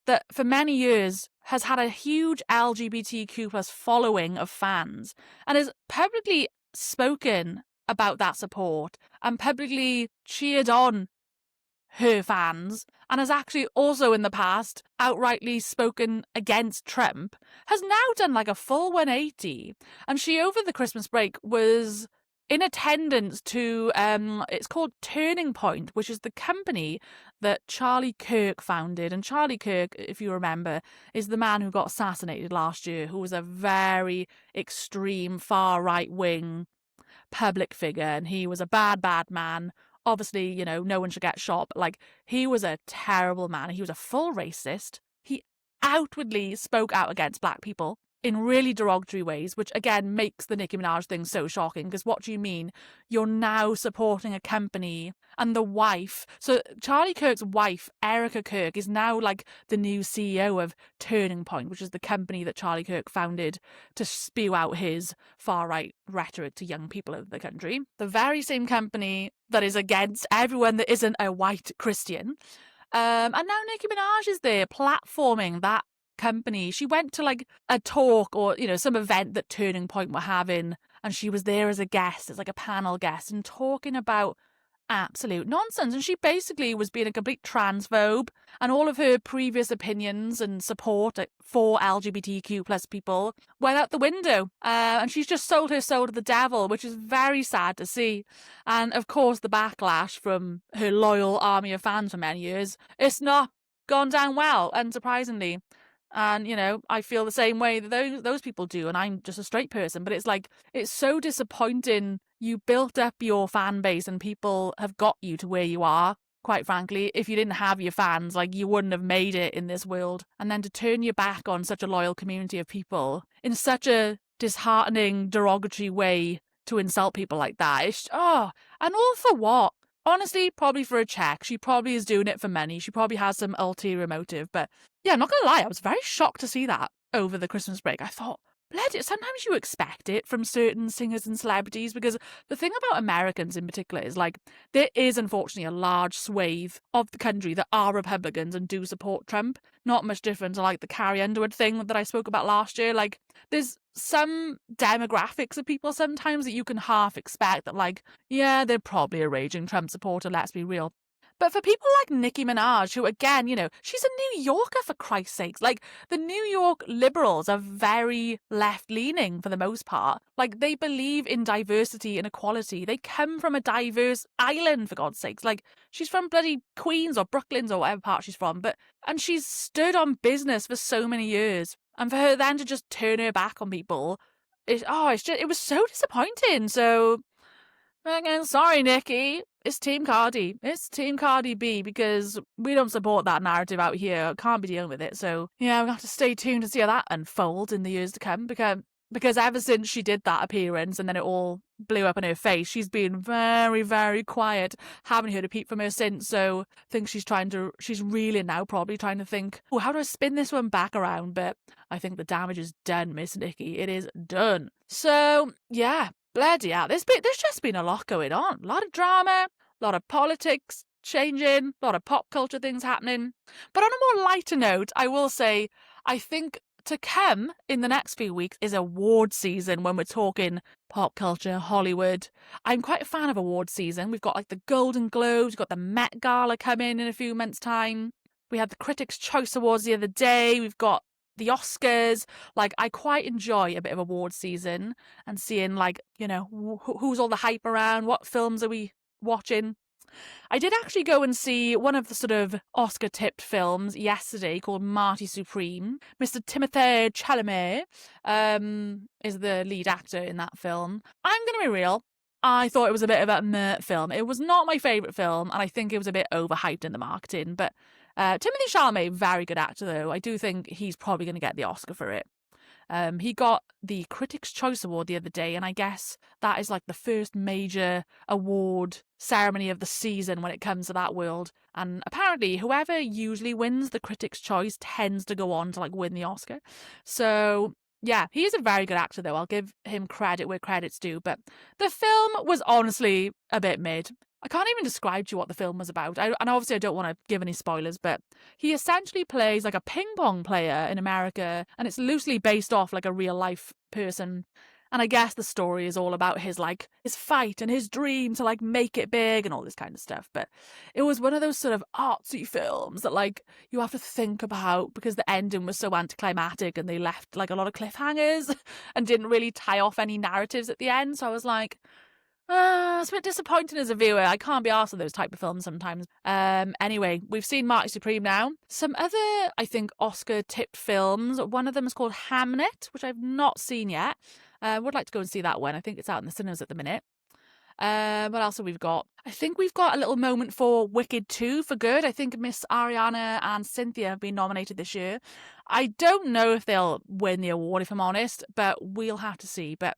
A: that for many years has had a huge LGBTQ plus following of fans and has publicly spoken about that support and publicly cheered on her fans, and has actually also in the past outrightly spoken against Trump, has now done a full 180. And she, over the Christmas break, was in attendance to, it's called Turning Point, which is the company that Charlie Kirk founded. And Charlie Kirk, if you remember, is the man who got assassinated last year, who was a very extreme, far right-wing public figure, and he was a bad man. Obviously, no one should get shot, but he was a terrible man. He was a full racist. He outwardly spoke out against black people. in really derogatory ways, which again makes the Nicki Minaj thing so shocking, because what do you mean? You're now supporting a company and the wife. So Charlie Kirk's wife, Erica Kirk, is now like the new CEO of Turning Point, which is the company that Charlie Kirk founded to spew out his far-right rhetoric to young people of the country. The very same company that is against everyone that isn't a white Christian. And now Nicki Minaj is there platforming that company. She went to like a talk or, you know, some event that Turning Point were having, and she was there as a guest, as like a panel guest, and talking about absolute nonsense. And she basically was being a complete transphobe, and all of her previous opinions and support for LGBTQ plus people went out the window. And she's just sold her soul to the devil, which is very sad to see. And of course, the backlash from her loyal army of fans for many years, it's not gone down well, unsurprisingly. And, you know, I feel the same way that those people do, and I'm just a straight person, but it's like, it's so disappointing. You built up your fan base and people have got you to where you are. Quite frankly, if you didn't have your fans, like, you wouldn't have made it in this world. And then to turn your back on such a loyal community of people in such a disheartening, derogatory way to insult people like that, and all for what? Honestly, probably for a check. She probably is doing it for money. She probably has some ulterior motive. But yeah, I'm not going to lie, I was very shocked to see that over the Christmas break. I thought, bloody, sometimes you expect it from certain singers and celebrities, because the thing about Americans in particular is, like, there is unfortunately a large swathe of the country that are Republicans and do support Trump. Not much different to like the Carrie Underwood thing that I spoke about last year. Like, there's some demographics of people sometimes that you can half expect that, like, yeah, they're probably a raging Trump supporter, let's be real. But for people like Nicki Minaj, who, again, you know, she's a New Yorker, for Christ's sakes. Like, the New York liberals are very left-leaning for the most part. Like, they believe in diversity and equality. They come from a diverse island, for God's sakes. Like, she's from bloody Queens or Brooklyn or whatever part she's from. And she's stood on business for so many years. And for her then to just turn her back on people, it was so disappointing. So, again, sorry, Nicki. It's Team Cardi. It's Team Cardi B, because we don't support that narrative out here. Can't be dealing with it. So, yeah, we'll have to stay tuned to see how that unfolds in the years to come, because ever since she did that appearance and then it all blew up in her face, she's been very, very quiet. Haven't heard a peep from her since. So I think she's really now probably trying to think, oh, how do I spin this one back around? But I think the damage is done, Miss Nicki. It is done. So, yeah. Bloody hell, there's just been a lot going on. A lot of drama, a lot of politics changing, a lot of pop culture things happening. But on a more lighter note, I will say, I think to come in the next few weeks is award season when we're talking pop culture, Hollywood. I'm quite a fan of award season. We've got like the Golden Globes, we've got the Met Gala coming in a few months' time. We had the Critics' Choice Awards the other day. We've got the Oscars. Like, I quite enjoy a bit of award season and seeing, like, you know, who's all the hype around, what films are we watching. I did actually go and see one of the sort of Oscar-tipped films yesterday called Marty Supreme. Mr. Timothée Chalamet is the lead actor in that film. I'm going to be real. I thought it was a bit of a meh film. It was not my favourite film, and I think it was a bit overhyped in the marketing, but Timothée Chalamet, very good actor though. I do think he's probably going to get the Oscar for it. He got the Critics' Choice Award the other day, and I guess that is like the first major award ceremony of the season when it comes to that world. And apparently whoever usually wins the Critics' Choice tends to go on to like win the Oscar. So yeah, he is a very good actor though. I'll give him credit where credit's due. But the film was honestly a bit mid. I can't even describe to you what the film was about. And obviously I don't want to give any spoilers, but he essentially plays like a ping pong player in America, and it's loosely based off like a real life person. And I guess the story is all about his fight and his dream to like make it big and all this kind of stuff. But it was one of those sort of artsy films that like you have to think about, because the ending was so anticlimactic and they left like a lot of cliffhangers and didn't really tie off any narratives at the end. So I was like, it's a bit disappointing as a viewer. I can't be arsed with those type of films sometimes. Anyway, we've seen Marty Supreme now. Some other, I think, Oscar-tipped films. One of them is called Hamnet, which I've not seen yet. I would like to go and see that one. I think it's out in the cinemas at the minute. What else have we got? I think we've got a little moment for Wicked 2 for good. I think Miss Ariana and Cynthia have been nominated this year. I don't know if they'll win the award, if I'm honest, but we'll have to see. But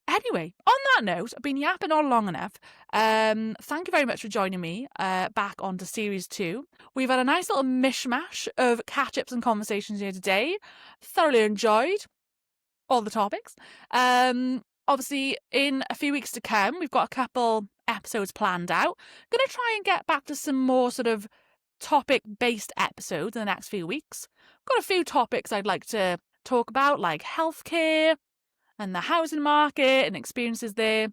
A: anyway, on that note, I've been yapping on long enough. Thank you very much for joining me back onto Series 2. We've had a nice little mishmash of catch-ups and conversations here today. Thoroughly enjoyed all the topics. Obviously, in a few weeks to come, we've got a couple episodes planned out. Going to try and get back to some more sort of topic-based episodes in the next few weeks. Got a few topics I'd like to talk about, like healthcare and the housing market and experiences there.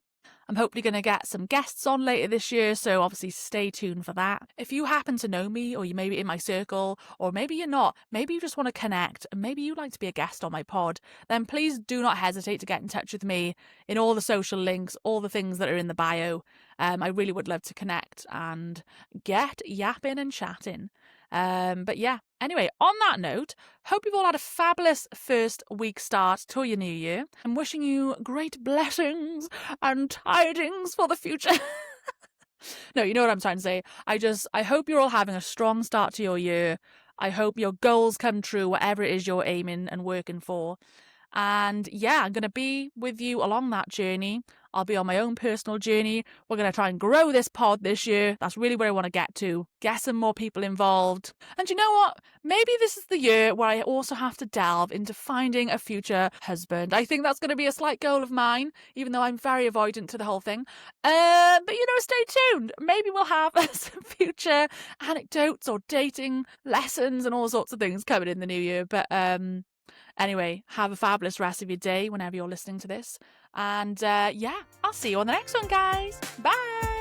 A: I'm hopefully going to get some guests on later this year, so obviously stay tuned for that. If you happen to know me, or you may be in my circle, or maybe you're not, maybe you just want to connect, and maybe you'd like to be a guest on my pod, then please do not hesitate to get in touch with me in all the social links, all the things that are in the bio. I really would love to connect and get yapping and chatting. But yeah, anyway, on that note, hope you've all had a fabulous first week start to your new year. I'm wishing you great blessings and tidings for the future. No, you know what I'm trying to say. I hope you're all having a strong start to your year. I hope your goals come true, whatever it is you're aiming and working for. And yeah, I'm going to be with you along that journey. I'll be on my own personal journey. We're going to try and grow this pod this year. That's really where I want to get to. Get some more people involved. And you know what? Maybe this is the year where I also have to delve into finding a future husband. I think that's going to be a slight goal of mine, even though I'm very avoidant to the whole thing. But stay tuned. Maybe we'll have some future anecdotes or dating lessons and all sorts of things coming in the new year. But anyway, have a fabulous rest of your day whenever you're listening to this. And yeah, I'll see you on the next one, guys. Bye.